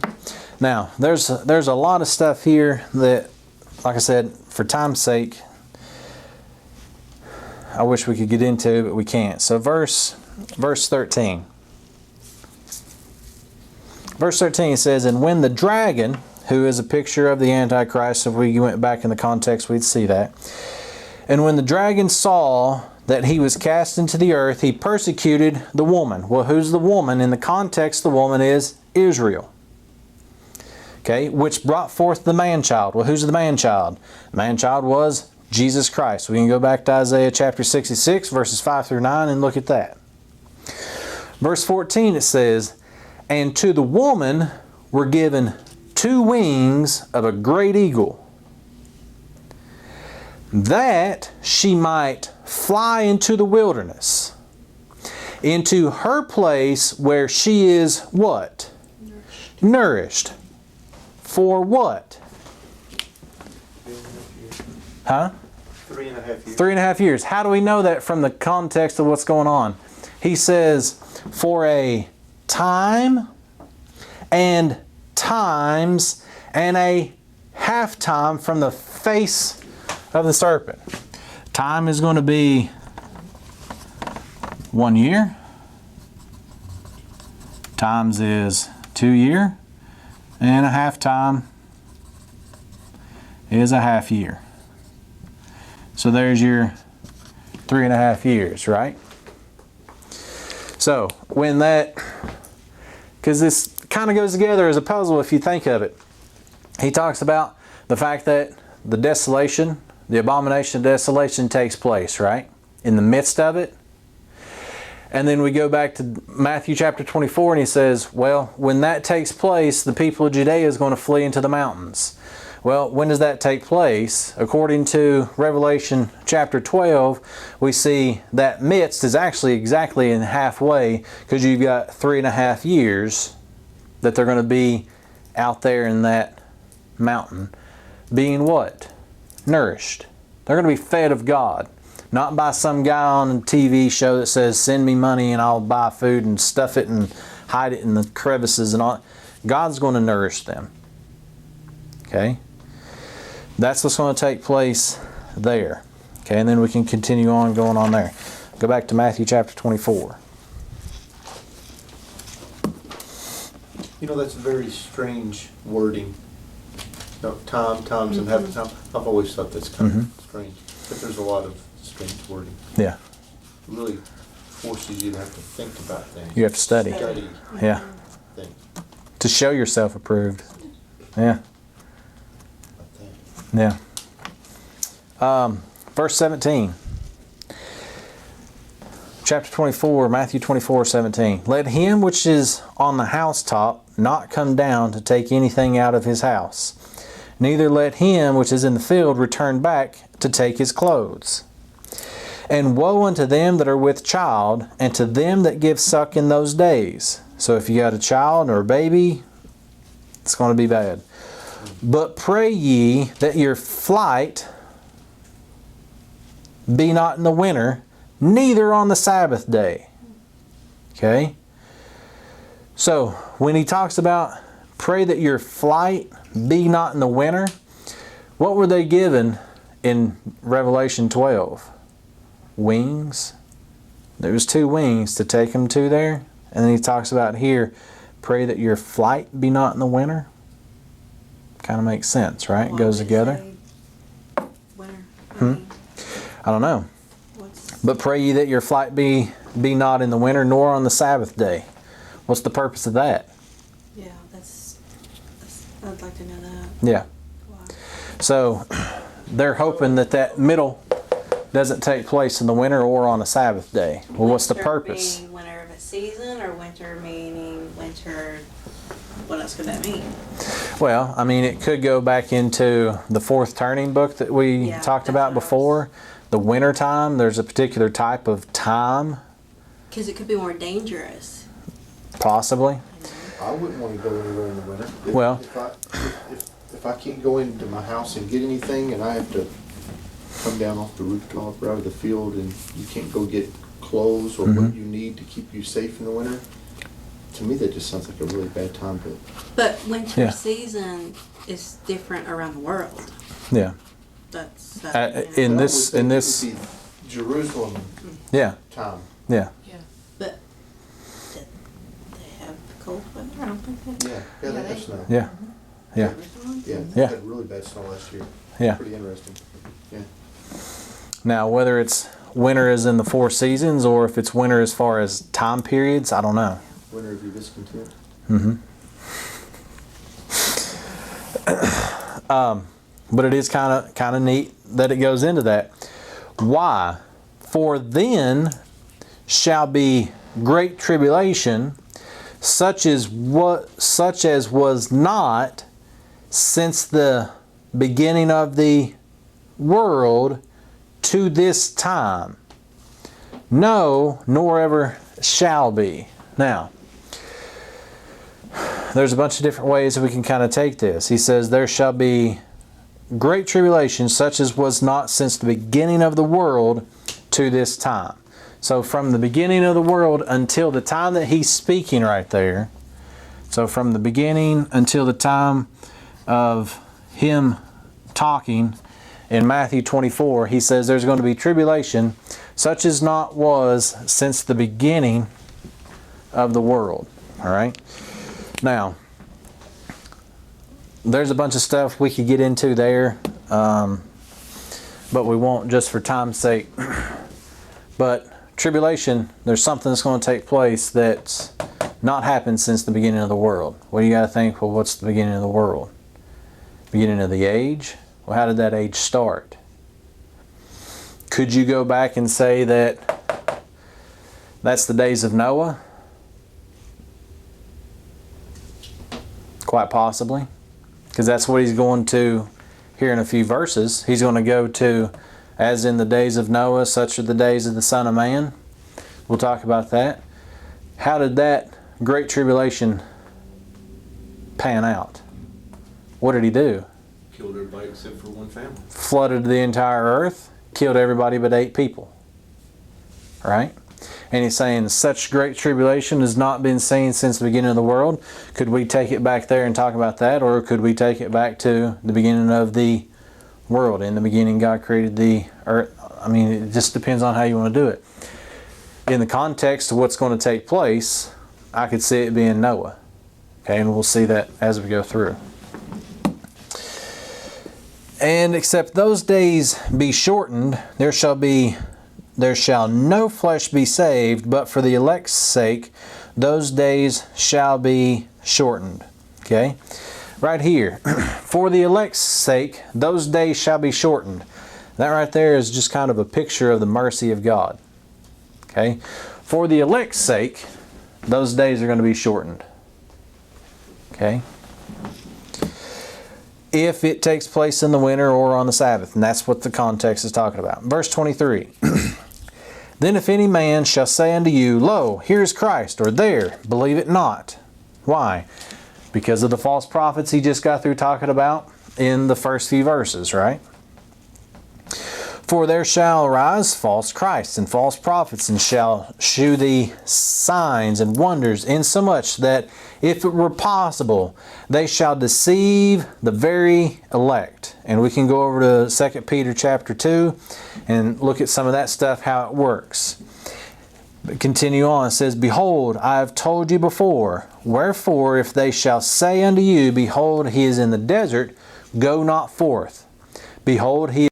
Now, there's a lot of stuff here that, like I said, for time's sake, I wish we could get into, but we can't. So verse 13. Verse 13 says, and when the dragon, who is a picture of the Antichrist, so if we went back in the context, we'd see that. And when the dragon saw that he was cast into the earth, he persecuted the woman. Well, who's the woman? In the context, the woman is Israel. Okay, which brought forth the man-child. Well, who's the man-child? The man-child was Jesus Christ. We can go back to Isaiah chapter 66, verses 5 through 9, and look at that. Verse 14, it says, and to the woman were given 2 wings of a great eagle, that she might fly into the wilderness, into her place where she is what? Nourished. For what? 3.5 years. Huh? 3.5 years. 3.5 years. How do we know that from the context of what's going on? He says, for a time and times and a half time from the face of the serpent. Time is going to be 1 year. Times is 2 year. And a half time is a half year. So there's your 3.5 years, right? So when that, because this kind of goes together as a puzzle if you think of it. He talks about the fact that the desolation, the abomination of desolation takes place, right? In the midst of it. And then we go back to Matthew chapter 24 and he says, well, when that takes place, the people of Judea is going to flee into the mountains. Well, when does that take place? According to Revelation chapter 12, we see that midst is actually exactly in halfway, because you've got 3.5 years that they're going to be out there in that mountain being what? Nourished. They're going to be fed of God. Not by some guy on a TV show that says, send me money and I'll buy food and stuff it and hide it in the crevices and all. God's going to nourish them. Okay? That's what's going to take place there. Okay, and then we can continue on going on there. Go back to Matthew chapter 24. You know, that's a very strange wording. You know, times, and half the time. I've always thought that's kind of strange. But there's a lot of strange wording. Yeah. It really forces you to have to think about things. You have to study. Yeah. Things To show yourself approved. Yeah. like that. Yeah. Verse 17. Chapter 24, Matthew 24:17. Let him which is on the housetop not come down to take anything out of his house. Neither let him which is in the field return back to take his clothes. And woe unto them that are with child, and to them that give suck in those days. So if you got a child or a baby, it's going to be bad. But pray ye that your flight be not in the winter, neither on the Sabbath day. Okay? So, when he talks about pray that your flight be not in the winter, what were they given in Revelation 12? Wings. There was 2 wings to take them to there. And then he talks about here, pray that your flight be not in the winter. Kind of makes sense, right? It goes together. Winter. I don't know. What's But pray ye that your flight be not in the winter, nor on the Sabbath day. What's the purpose of that? yeah? That's I'd like to know that. Yeah. Why? So they're hoping that that middle doesn't take place in the winter or on a Sabbath day. Well, what's the Winter purpose? being winter of its season, or winter meaning winter, what else could that mean? Well, I mean, it could go back into the fourth turning book that we Yeah, talked that's about what I was- before. The winter time, there's a particular type of time, Because it could be more dangerous. possibly. I wouldn't want to go anywhere in the winter. Well- If I can't go into my house and get anything, and I have to come down off the rooftop or out of the field, and you can't go get clothes or what you need to keep you safe in the winter, to me that just sounds like a really bad time to. But winter Yeah. season is different around the world. Yeah. That's In But I would think it would be Jerusalem Yeah. time. Yeah. But did they have cold weather? I don't think they Yeah, yeah, they have snow. Yeah. Yeah. Yeah, Yeah. they had really bad snow last year. Yeah. Pretty interesting. Yeah. Now, whether it's winter as in the four seasons or if it's winter as far as time periods, I don't know. Winter of your discontent. But it is kind of neat that it goes into that. Why? For then shall be great tribulation, such as was not since the beginning of the world to this time. No, nor ever shall be. Now, there's a bunch of different ways that we can kind of take this. He says, there shall be great tribulation, such as was not since the beginning of the world to this time. So from the beginning of the world until the time that he's speaking right there, so from the beginning until the time of him talking in Matthew 24, he says there's going to be tribulation, such as not was since the beginning of the world. All right? Now, there's a bunch of stuff we could get into there, but we won't just for time's sake. But tribulation, there's something that's going to take place that's not happened since the beginning of the world. What do you got to think? Well, what's the beginning of the world? Beginning of the age? Well, how did that age start? Could you go back and say that that's the days of Noah? Quite possibly. Because that's what he's going to here in a few verses. He's going to go to, as in the days of Noah, such are the days of the Son of Man. We'll talk about that. How did that great tribulation pan out? What did he do? Killed everybody except for one family. Flooded the entire earth, killed everybody but 8 people. Right? And he's saying such great tribulation has not been seen since the beginning of the world. Could we take it back there and talk about that? Or could we take it back to the beginning of the world? In the beginning God created the earth. I mean, it just depends on how you want to do it. In the context of what's going to take place, I could see it being Noah. Okay, and we'll see that as we go through. And except those days be shortened, there shall no flesh be saved, but for the elect's sake, those days shall be shortened. Okay? Right here. For the elect's sake, those days shall be shortened. That right there is just kind of a picture of the mercy of God. Okay? For the elect's sake, those days are going to be shortened. Okay? If it takes place in the winter or on the Sabbath. And that's what the context is talking about. Verse 23. Then if any man shall say unto you, Lo, here is Christ, or there, believe it not. Why? Because of the false prophets he just got through talking about in the first few verses, right? For there shall arise false Christs and false prophets, and shall shew thee signs and wonders, insomuch that if it were possible, they shall deceive the very elect. And we can go over to 2 Peter chapter 2 and look at some of that stuff, how it works. But continue on, it says, Behold, I have told you before, wherefore if they shall say unto you, Behold, he is in the desert, go not forth. Behold, he is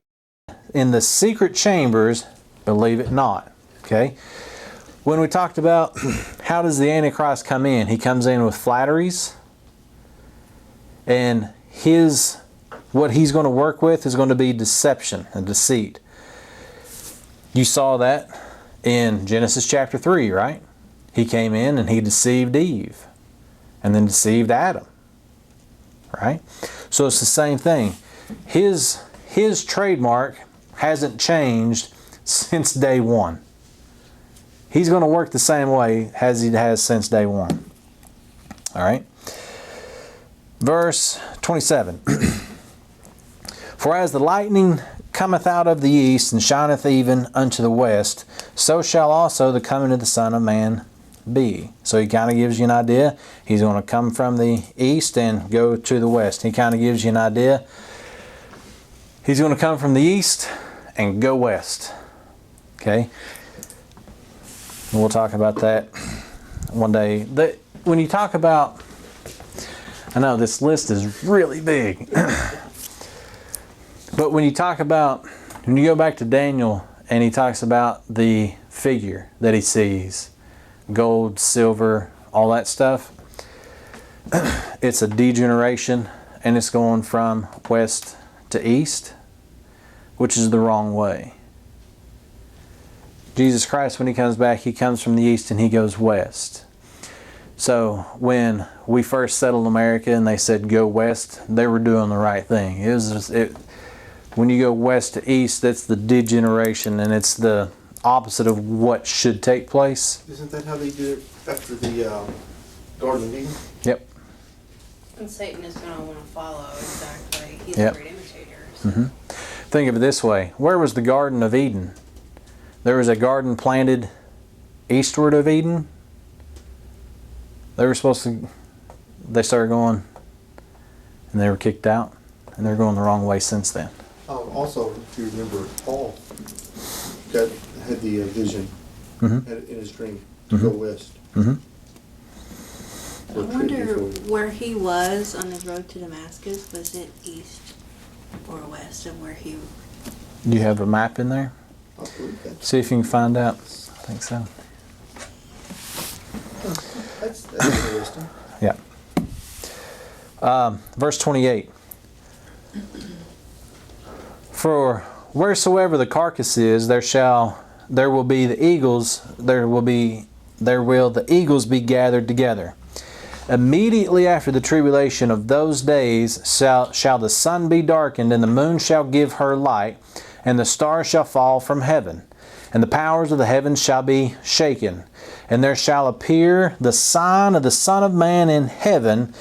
in the secret chambers, believe it not. Okay? When we talked about how does the Antichrist come in, he comes in with flatteries, and his what he's going to work with is going to be deception and deceit. You saw that in Genesis chapter 3, right? He came in and he deceived Eve and then deceived Adam, right? So it's the same thing. His trademark hasn't changed since day one. He's going to work the same way as he has since day one. All right? Verse 27. For as the lightning cometh out of the east and shineth even unto the west, so shall also the coming of the Son of Man be. So he kind of gives you an idea. He's going to come from the east and go to the west. He kind of gives you an idea. He's going to come from the east and go west. Okay? And we'll talk about that one day. When you talk about, I know this list is really big, but when you talk about, when you go back to Daniel and he talks about the figure that he sees, gold, silver, all that stuff, it's a degeneration and it's going from west to east, which is the wrong way. Jesus Christ, when he comes back, he comes from the east and he goes west. So when we first settled America and they said go west, they were doing the right thing. When you go west to east, that's the degeneration and it's the opposite of what should take place. Isn't that how they did it after the Garden of Eden? Yep. And Satan is going to want to follow, exactly. He's Yep. a great imitator. Mm-hmm. Think of it this way. Where was the Garden of Eden? There was a garden planted eastward of Eden. They started going and they were kicked out and they're going the wrong way since then. Also, if you remember, Paul had the vision Mm-hmm. in his dream to go west. Mm-hmm. I wonder where he was on his road to Damascus. Was it east or west of where he... Do you have a map in there? I believe that. See if you can find out. I think so. That's interesting. Yeah. Verse 28. For wheresoever the carcass is, there will the eagles be gathered together. Immediately after the tribulation of those days shall the sun be darkened, and the moon shall give her light, and the stars shall fall from heaven, and the powers of the heavens shall be shaken. And there shall appear the sign of the Son of Man in heaven,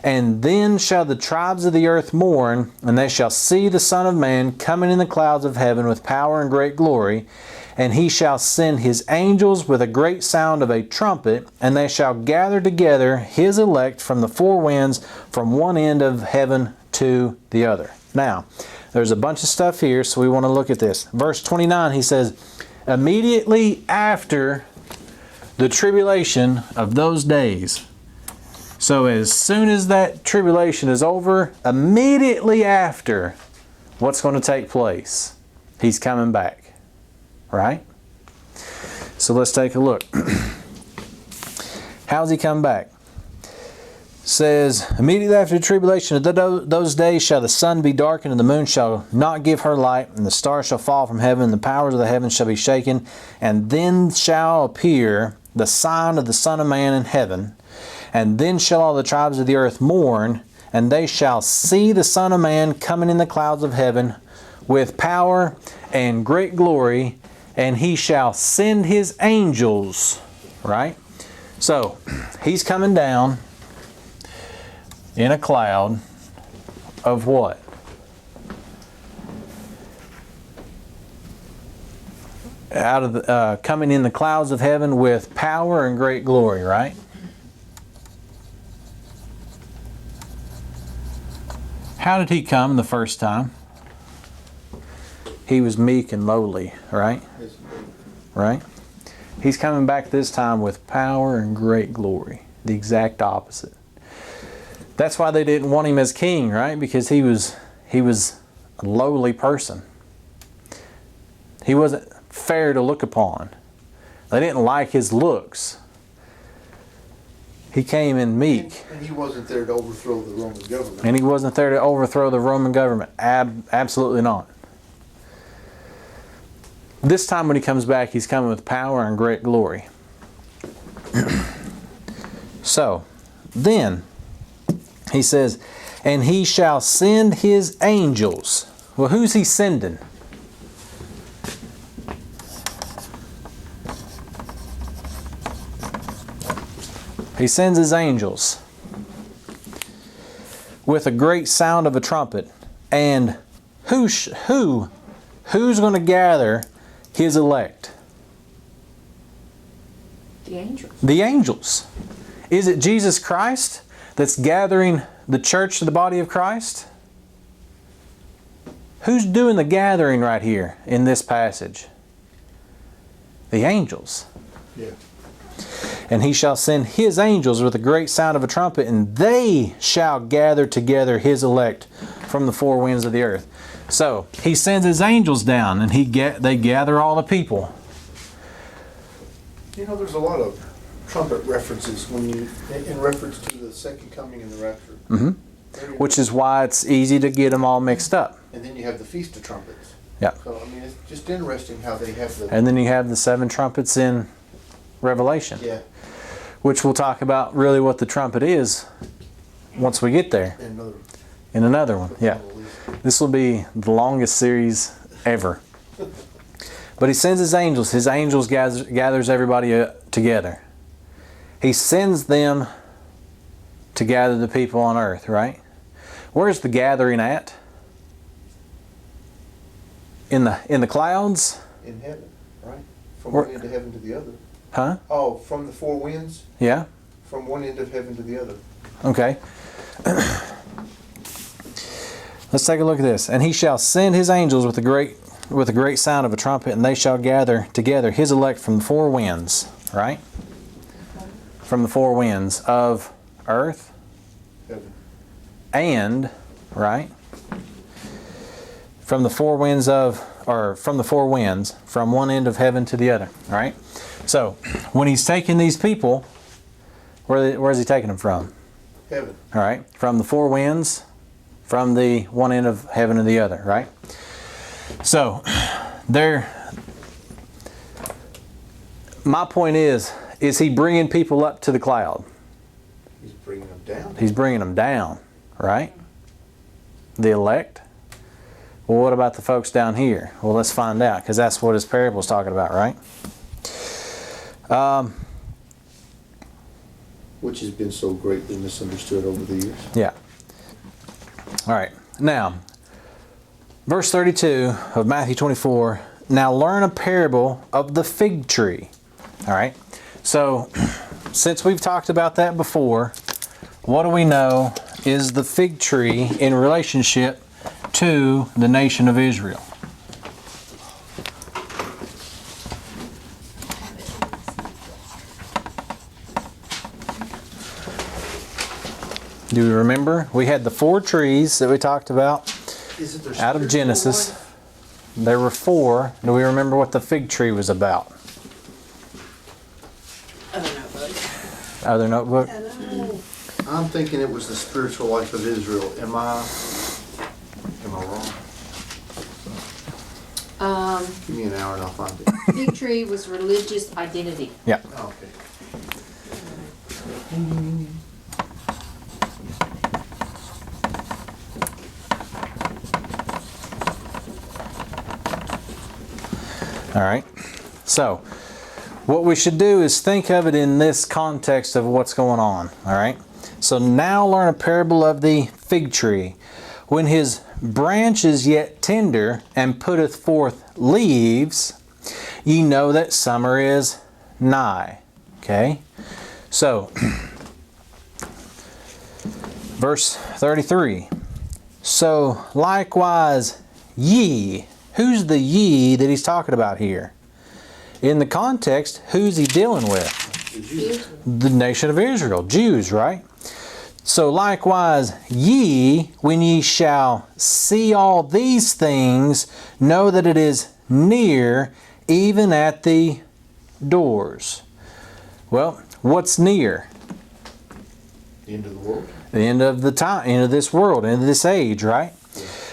and then shall the tribes of the earth mourn, and they shall see the Son of Man coming in the clouds of heaven with power and great glory. And he shall send his angels with a great sound of a trumpet, and they shall gather together his elect from the four winds, from one end of heaven to the other. Now, there's a bunch of stuff here, so we want to look at this. Verse 29, he says, immediately after the tribulation of those days. So as soon as that tribulation is over, immediately after, what's going to take place? He's coming back. Right? So let's take a look. How's he come back? Says, immediately after the tribulation of those days shall the sun be darkened, and the moon shall not give her light, and the stars shall fall from heaven, and the powers of the heavens shall be shaken. And then shall appear the sign of the Son of Man in heaven. And then shall all the tribes of the earth mourn, and they shall see the Son of Man coming in the clouds of heaven with power and great glory, and he shall send his angels. Right? So, he's coming down in a cloud of what? Out of the, coming in the clouds of heaven with power and great glory, right? How did he come the first time? He was meek and lowly, right? Right? He's coming back this time with power and great glory. The exact opposite. That's why they didn't want him as king, right? Because he was a lowly person. He wasn't fair to look upon. They didn't like his looks. He came in meek. And he wasn't there to overthrow the Roman government. And he wasn't there to overthrow the Roman government. Absolutely not. This time when he comes back, he's coming with power and great glory. So, then, he says, and he shall send his angels. Well, who's he sending? He sends his angels with a great sound of a trumpet. And who's going to gather his elect? The angels. The angels. Is it Jesus Christ that's gathering the church to the body of Christ? Who's doing the gathering right here in this passage? The angels. Yeah. And he shall send his angels with a great sound of a trumpet, and they shall gather together his elect from the four winds of the earth. So he sends his angels down, and they gather all the people. You know, there's a lot of trumpet references in reference to the second coming and the rapture. Mm-hmm. Which is why it's easy to get them all mixed up. And then you have the Feast of Trumpets. Yeah. So, I mean, it's just interesting how they have the... And then you have the 7 trumpets in Revelation. Yeah. Which we'll talk about really what the trumpet is once we get there. In another one, yeah. This will be the longest series ever. But he sends his angels. His angels gathers everybody together. He sends them to gather the people on earth, right? Where's the gathering at? In the clouds? In heaven, right? From one end of heaven to the other. Huh? Oh, from the four winds? Yeah. From one end of heaven to the other. Okay. Let's take a look at this. And he shall send his angels with a great sound of a trumpet, and they shall gather together his elect from the four winds, right? From the four winds of earth, Heaven. and, right? From the four winds from one end of heaven to the other, right? So, when he's taking these people, where is he taking them from? Heaven. All right, from the four winds, from the one end of heaven to the other, right? So, my point is he bringing people up to the cloud? He's bringing them down. He's bringing them down, right? The elect? Well, what about the folks down here? Well, let's find out, because that's what his parable is talking about, right? Which has been so greatly misunderstood over the years. Yeah. All right. Now, verse 32 of Matthew 24, now learn a parable of the fig tree. All right. So, since we've talked about that before, what do we know is the fig tree in relationship to the nation of Israel? Do you remember? We had the 4 trees that we talked about out of Genesis. There were 4. Do we remember what the fig tree was about? Other notebook? I'm thinking it was the spiritual life of Israel. Am I wrong? Give me an hour and I'll find it. Fig tree was religious identity. Yeah. Oh, okay. All right. So, what we should do is think of it in this context of what's going on. All right. So now learn a parable of the fig tree. When his branch is yet tender and putteth forth leaves, ye know that summer is nigh. Okay. So, verse 33. So likewise ye. Who's the ye that he's talking about here? In the context, who's he dealing with? The nation of Israel, Jews, right? So likewise ye, when ye shall see all these things, know that it is near, even at the doors. Well, what's near? The end of the world. The end of the time, end of this world, end of this age, right?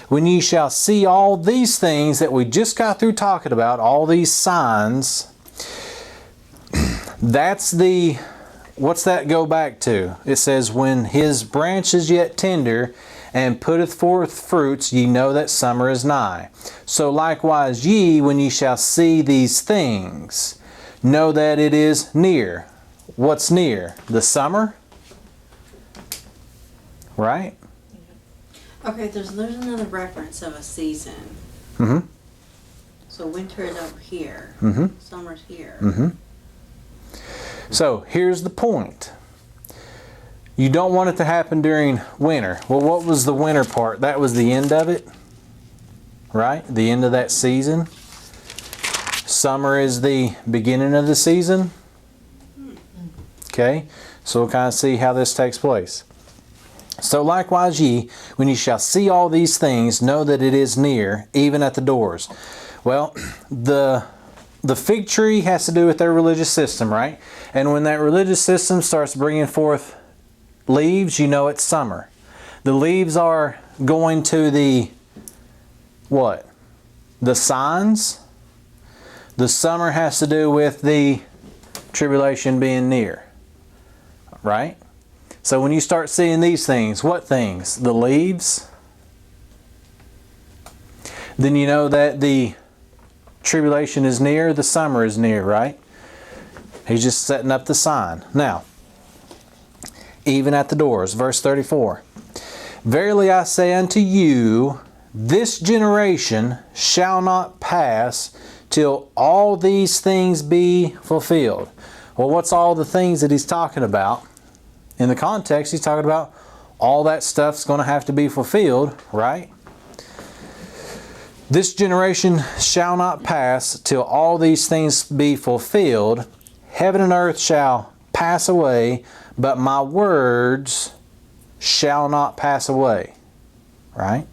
When ye shall see all these things that we just got through talking about, all these signs, that's the, what's that go back to? It says, when his branch is yet tender and putteth forth fruits, ye know that summer is nigh. So likewise ye, when ye shall see these things, know that it is near. What's near? The summer? Right? Okay, there's another reference of a season. Mm-hmm. So winter is over here. Mm-hmm. Summer's here. Mm-hmm. So here's the point. You don't want it to happen during winter. Well, what was the winter part? That was the end of it, right? The end of that season. Summer is the beginning of the season. Okay, so we'll kind of see how this takes place. So likewise ye, when ye shall see all these things, know that it is near, even at the doors. Well, the fig tree has to do with their religious system, right? And when that religious system starts bringing forth leaves, you know it's summer. The leaves are going to the, what? The signs. The summer has to do with the tribulation being near, right? So when you start seeing these things, what things? The leaves. Then you know that the tribulation is near, the summer is near, right? He's just setting up the sign. Now, even at the doors, verse 34. Verily I say unto you, this generation shall not pass till all these things be fulfilled. Well, what's all the things that he's talking about? In the context, he's talking about all that stuff's going to have to be fulfilled, right? This generation shall not pass till all these things be fulfilled. Heaven and earth shall pass away, but my words shall not pass away, right?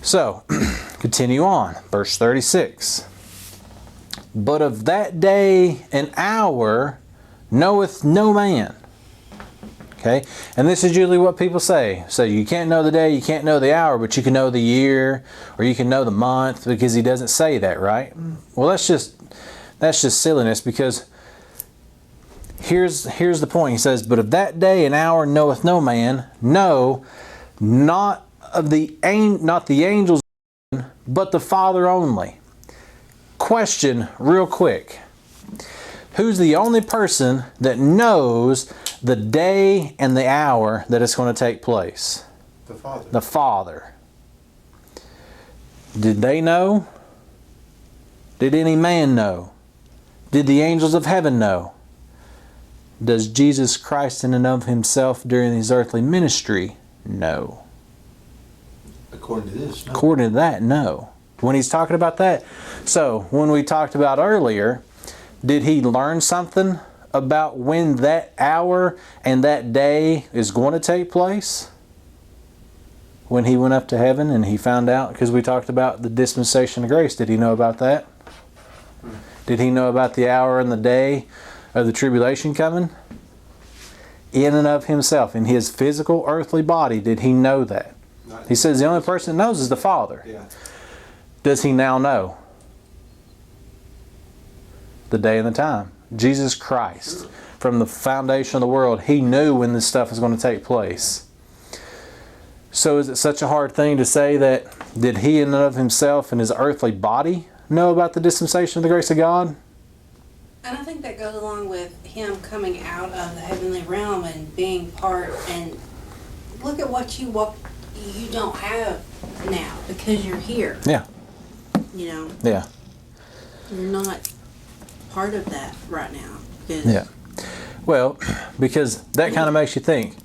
So, continue on. Verse 36. But of that day and hour knoweth no man. Okay? And this is usually what people say. So you can't know the day, you can't know the hour, but you can know the year, or you can know the month, because he doesn't say that, right? Well, that's just silliness, because here's the point. He says, but of that day and hour knoweth no man, no, not the angels, but the Father only. Question real quick. Who's the only person that knows the day and the hour that it's going to take place? The Father. The Father. Did they know? Did any man know? Did the angels of heaven know? Does Jesus Christ in and of himself during his earthly ministry know? According to this, no. According to that, no. When he's talking about that, so when we talked about earlier, did he learn something about when that hour and that day is going to take place? When he went up to heaven and he found out, because we talked about the dispensation of grace, did he know about that? Did he know about the hour and the day of the tribulation coming? In and of himself, in his physical earthly body, did he know that? He says the only person that knows is the Father. Yeah. Does he now know the day and the time? Jesus Christ, from the foundation of the world, he knew when this stuff was going to take place. So is it such a hard thing to say that did he in and of himself and his earthly body know about the dispensation of the grace of God? And I think that goes along with him coming out of the heavenly realm and being part, and look at what you don't have now because you're here. Yeah. You know, Yeah. you're not part of that right now. Yeah. Well, because that kind of makes you think,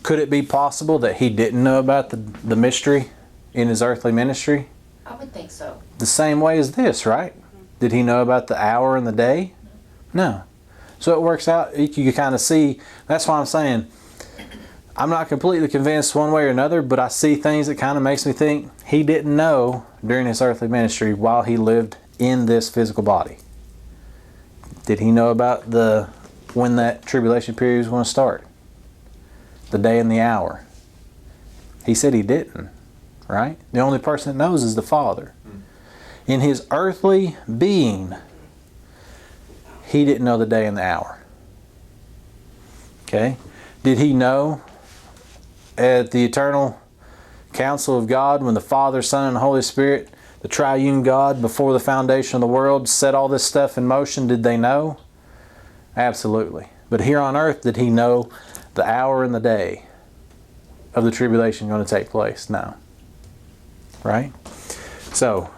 could it be possible that he didn't know about the mystery in his earthly ministry? I would think so. The same way as this, right? Did he know about the hour and the day? No. So it works out, you can kind of see, that's why I'm saying, I'm not completely convinced one way or another, but I see things that kind of makes me think he didn't know during his earthly ministry while he lived in this physical body. Did he know about the when that tribulation period is going to start. The day and the hour. He said he didn't, right? The only person that knows is the Father. In his earthly being, he didn't know the day and the hour. Okay? Did he know at the eternal counsel of God when the Father, Son, and the Holy Spirit, the triune God, before the foundation of the world, set all this stuff in motion? Did they know? Absolutely. But here on earth, did he know the hour and the day of the tribulation going to take place? No. Right? So,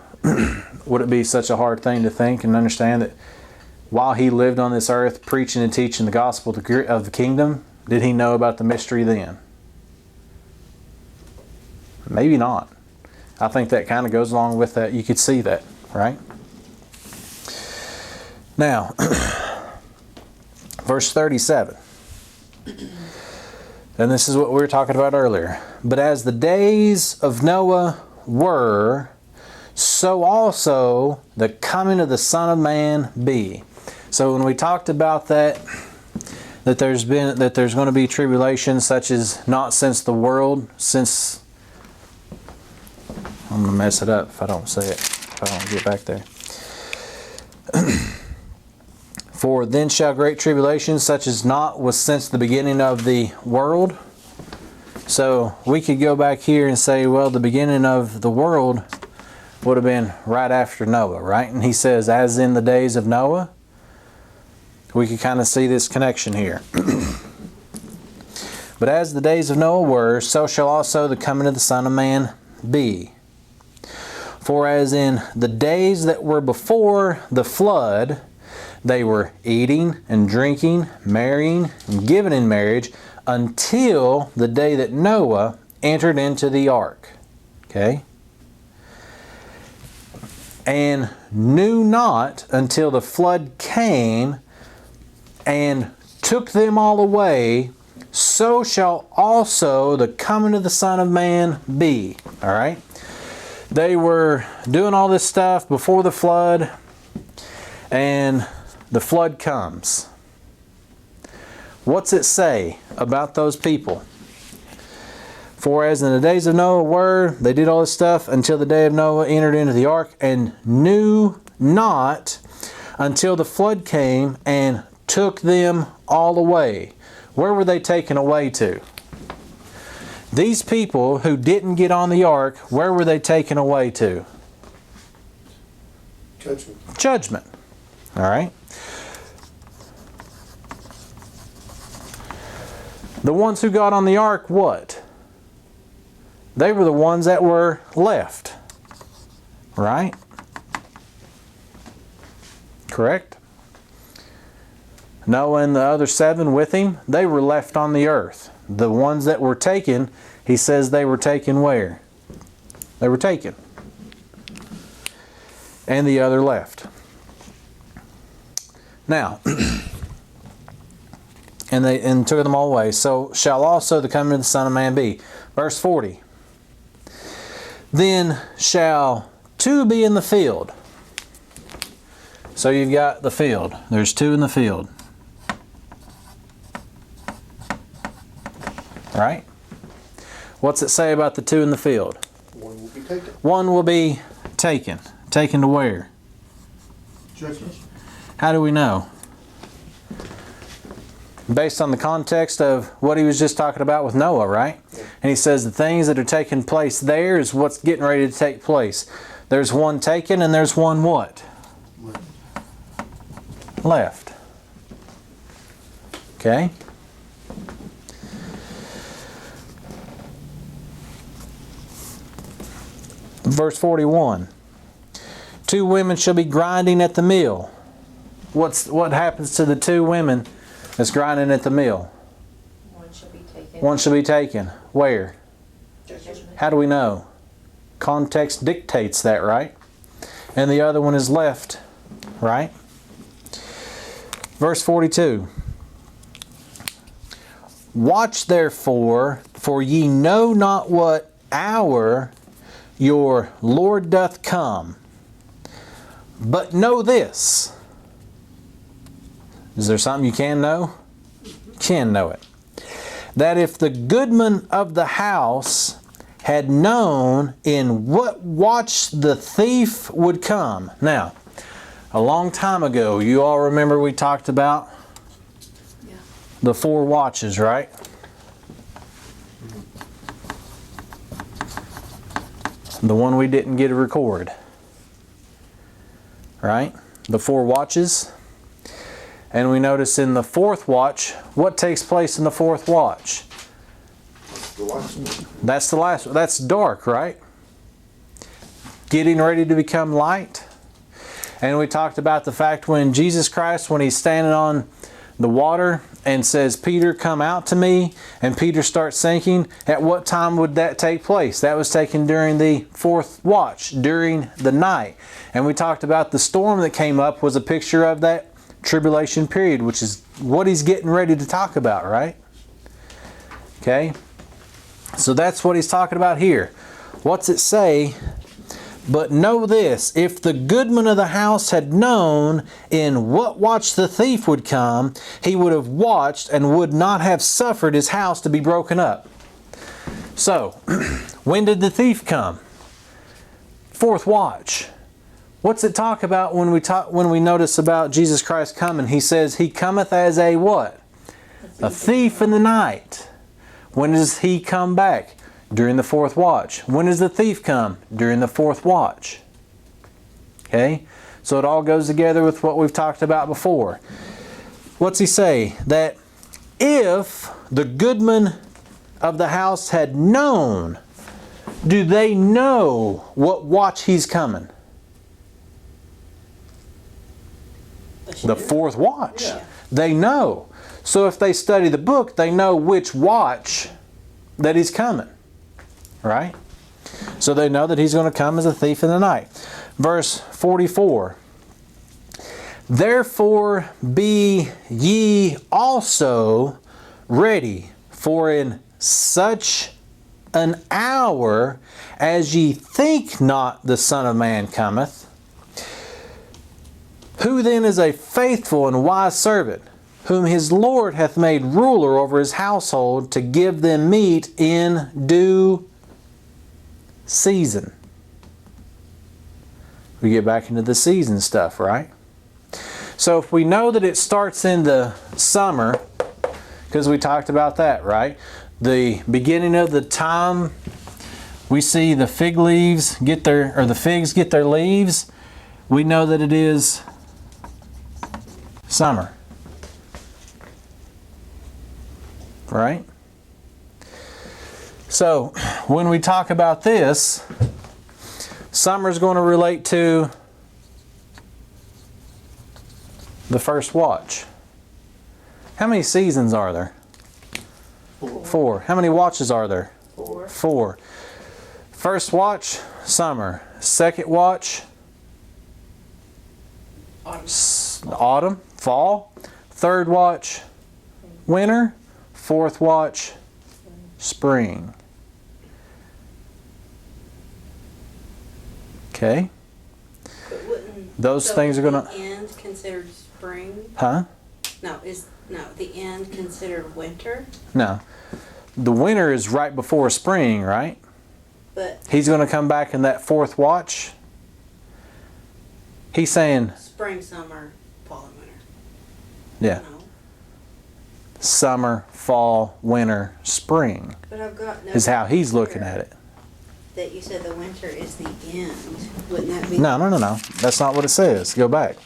would it be such a hard thing to think and understand that while he lived on this earth preaching and teaching the gospel of the kingdom, did he know about the mystery then? Maybe not. I think that kind of goes along with that. You could see that, right? Now, verse 37. And this is what we were talking about earlier. But as the days of Noah were, so also the coming of the Son of Man be. So when we talked about that there's going to be tribulation such as not since the world, since, I'm going to mess it up if I don't say it, if I don't get back there. For then shall great tribulation such as not was since the beginning of the world. So we could go back here and say, well, the beginning of the world would have been right after Noah, right? And he says, as in the days of Noah. We could kind of see this connection here. But as the days of Noah were, so shall also the coming of the Son of Man be. For as in the days that were before the flood, they were eating and drinking, marrying and giving in marriage, until the day that Noah entered into the ark. Okay? And knew not until the flood came and took them all away, so shall also the coming of the Son of Man be. All right? They were doing all this stuff before the flood, and the flood comes. What's it say about those people? For as in the days of Noah were, they did all this stuff until the day of Noah entered into the ark, and knew not until the flood came and took them all away. Where were they taken away to? These people who didn't get on the ark, where were they taken away to? Judgment. Judgment. All right? The ones who got on the ark, what? They were the ones that were left. Right? Correct? Noah and the other 7 with him, they were left on the earth. The ones that were taken, he says they were taken where? They were taken. And the other left. Now, and took them all away. So shall also the coming of the Son of Man be. Verse 40. Then shall 2 be in the field. So you've got the field. There's 2 in the field. Right? What's it say about the 2 in the field? One will be taken. One will be taken. Taken to where? Judgment. How do we know? Based on the context of what he was just talking about with Noah, right? Yeah. And he says the things that are taking place there is what's getting ready to take place. There's one taken and there's one what? Left. Okay? Verse 41. 2 women shall be grinding at the mill. What happens to the 2 women that's grinding at the mill? One shall be taken. One shall be taken. Where? Judgment. How do we know? Context dictates that, right? And the other one is left, right? Verse 42. Watch therefore, for ye know not what hour your Lord doth come. But know this. Is there something you can know? You can know it. That if the goodman of the house had known in what watch the thief would come. Now, a long time ago, you all remember we talked about the 4 watches, right? The one we didn't get to record. Right? The 4 watches. And we notice in the 4th watch, what takes place in the 4th watch? The last one. That's the last one. That's dark, right? Getting ready to become light. And we talked about the fact when Jesus Christ, when he's standing on the water and says, Peter, come out to me, and Peter starts sinking, at what time would that take place? That was taken during the 4th watch, during the night. And we talked about the storm that came up was a picture of that tribulation period, which is what he's getting ready to talk about, right? Okay? So that's what he's talking about here. What's it say? But know this, if the goodman of the house had known in what watch the thief would come, he would have watched and would not have suffered his house to be broken up. So, when did the thief come? 4th watch. What's it talk about when we notice about Jesus Christ coming? He says he cometh as a what? A thief in the night. When does he come back? During the 4th watch. When does the thief come? During the 4th watch. Okay? So it all goes together with what we've talked about before. What's he say? That if the goodman of the house had known, do they know what watch he's coming? The 4th watch. Yeah. They know. So if they study the book, they know which watch that he's coming. Right? So they know that he's going to come as a thief in the night. Verse 44. Therefore be ye also ready, for in such an hour as ye think not the Son of Man cometh. Who then is a faithful and wise servant, whom his Lord hath made ruler over his household, to give them meat in due season? We get back into the season stuff, right? So if we know that it starts in the summer, because we talked about that, right? The beginning of the time we see the fig leaves get their, or the figs get their leaves, we know that it is summer. Right? So, when we talk about this, summer is going to relate to the 1st watch. How many seasons are there? 4. How many watches are there? 4. 1st watch, summer. 2nd watch, autumn, fall. 3rd watch, winter. 4th watch, spring. Okay? But wouldn't Those things are the gonna. end considered spring? Huh? No, the end considered winter? No. The winter is right before spring, right? But He's going to come back in that 4th watch. He's saying, spring, summer, fall, and winter. yeah, No. summer, fall, winter, spring But I've got is how he's looking at it. that you said the winter is the end. Wouldn't that be? No. That's not what it says. Go back.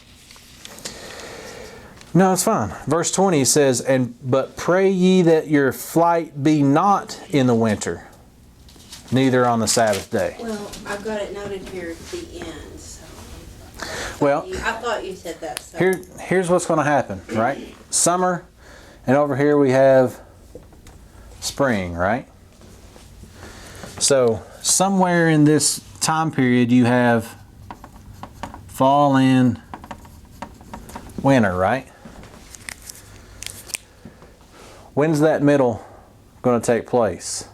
No, it's fine. Verse 20 says, but pray ye that your flight be not in the winter, neither on the Sabbath day. Well, I've got it noted here at the end. So. Well, I thought you said that. So. here's what's going to happen, right? Summer, and over here we have spring, right? So somewhere in this time period you have fall and winter, right? When's that middle going to take place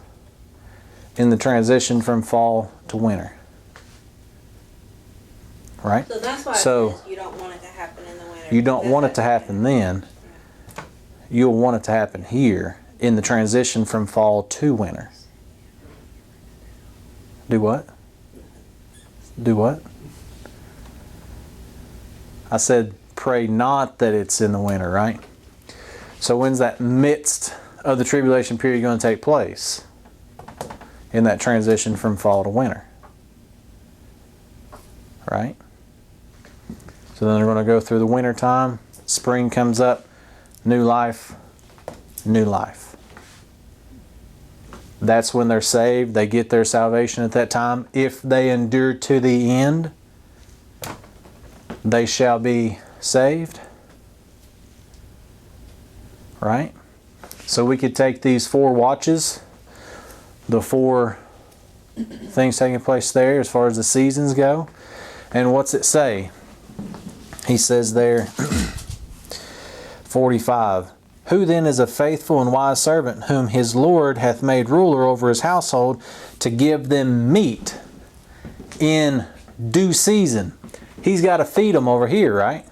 in the transition from fall to winter? Right? So that's why So- it says you don't want it to happen in the winter. You don't want it to happen then. You'll want it to happen here in the transition from fall to winter. Do what? Do what? I said pray not that it's in the winter, right? So when's that midst of the tribulation period going to take place? In that transition from fall to winter. Right? So then they're going to go through the winter time. Spring comes up. New life. New life. That's when they're saved. They get their salvation at that time. If they endure to the end, they shall be saved. Right? So we could take these 4 watches, the 4 things taking place there as far as the seasons go. And what's it say? He says there, 45, who then is a faithful and wise servant, whom his Lord hath made ruler over his household, to give them meat in due season? He's got to feed them over here, right?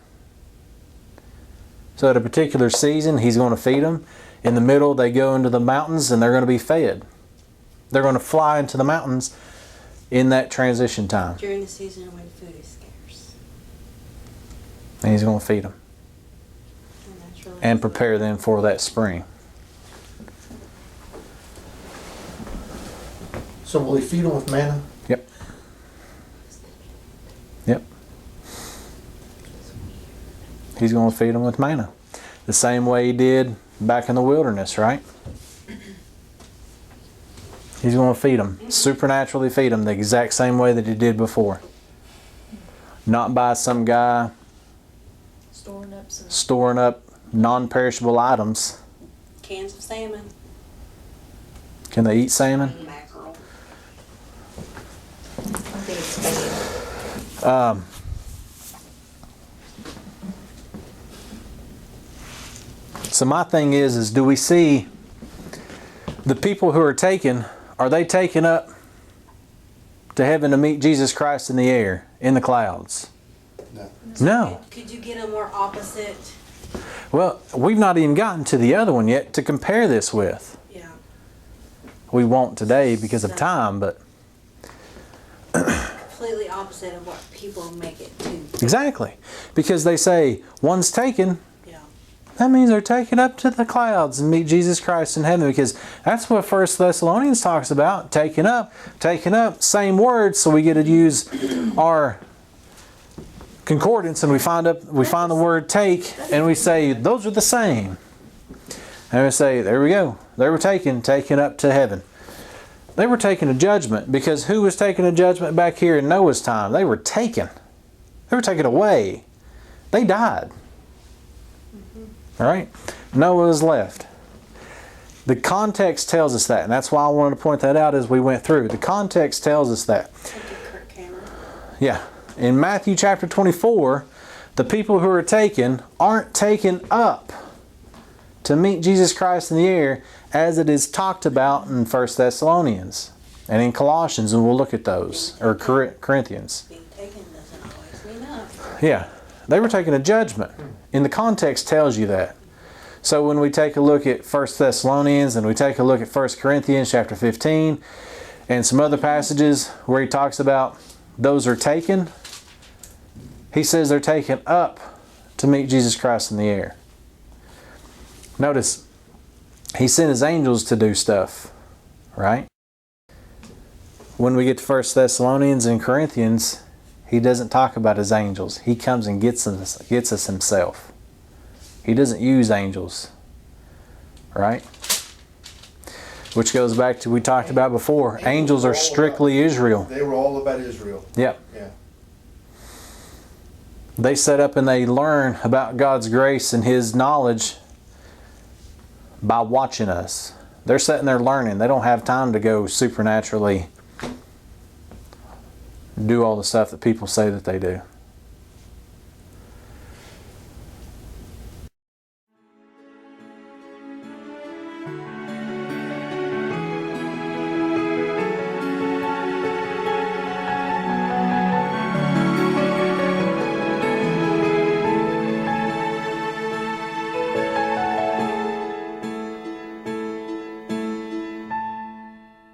So at a particular season, he's going to feed them. In the middle, they go into the mountains and they're going to be fed. They're going to fly into the mountains in that transition time. During the season when food is scarce. And he's going to feed them And that's really and prepare them for that spring. So will he feed them with manna? Yep. Yep. He's going to feed them with manna. The same way he did back in the wilderness, right? He's going to feed them, supernaturally feed them the exact same way that he did before. Not by some guy storing up non-perishable items. Cans of salmon. Can they eat salmon? Mackerel. I think it's bad. So my thing is do we see the people who are taken, are they taken up to heaven to meet Jesus Christ in the air, in the clouds? No. No. Could you get a more opposite? Well, we've not even gotten to the other one yet to compare this with. Yeah. We won't today because of time, but Completely opposite of what people make it to. exactly. Because they say one's taken, Yeah. that means they're taken up to the clouds and meet Jesus Christ in heaven, because that's what 1 Thessalonians talks about. Taken up, same word, so we get to use our concordance and we find the word take and we say those are the same. And we say, there we go. They were taken up to heaven. They were taken to judgment, because who was taken to judgment back here in Noah's time? They were taken. They were taken away. They died. All right? Noah is left. The context tells us that, and that's why I wanted to point that out as we went through. The context tells us that. Kirk Cameron. Yeah. In Matthew chapter 24, the people who are taken aren't taken up to meet Jesus Christ in the air as it is talked about in 1 Thessalonians and in Colossians, and we'll look at those, or Corinthians. Being taken doesn't always mean up. Yeah, they were taken to judgment. And the context tells you that. So when we take a look at 1 Thessalonians and we take a look at 1 Corinthians chapter 15 and some other passages where he talks about those are taken, he says they're taken up to meet Jesus Christ in the air. Notice, he sent his angels to do stuff, right? When we get to 1 Thessalonians and Corinthians, he doesn't talk about his angels. He comes and gets us himself. He doesn't use angels, right? Which goes back to we talked about before. Angels are strictly Israel. They were all about Israel. Yep. Yeah. They set up and they learn about God's grace and His knowledge by watching us. They're sitting there learning. They don't have time to go supernaturally do all the stuff that people say that they do.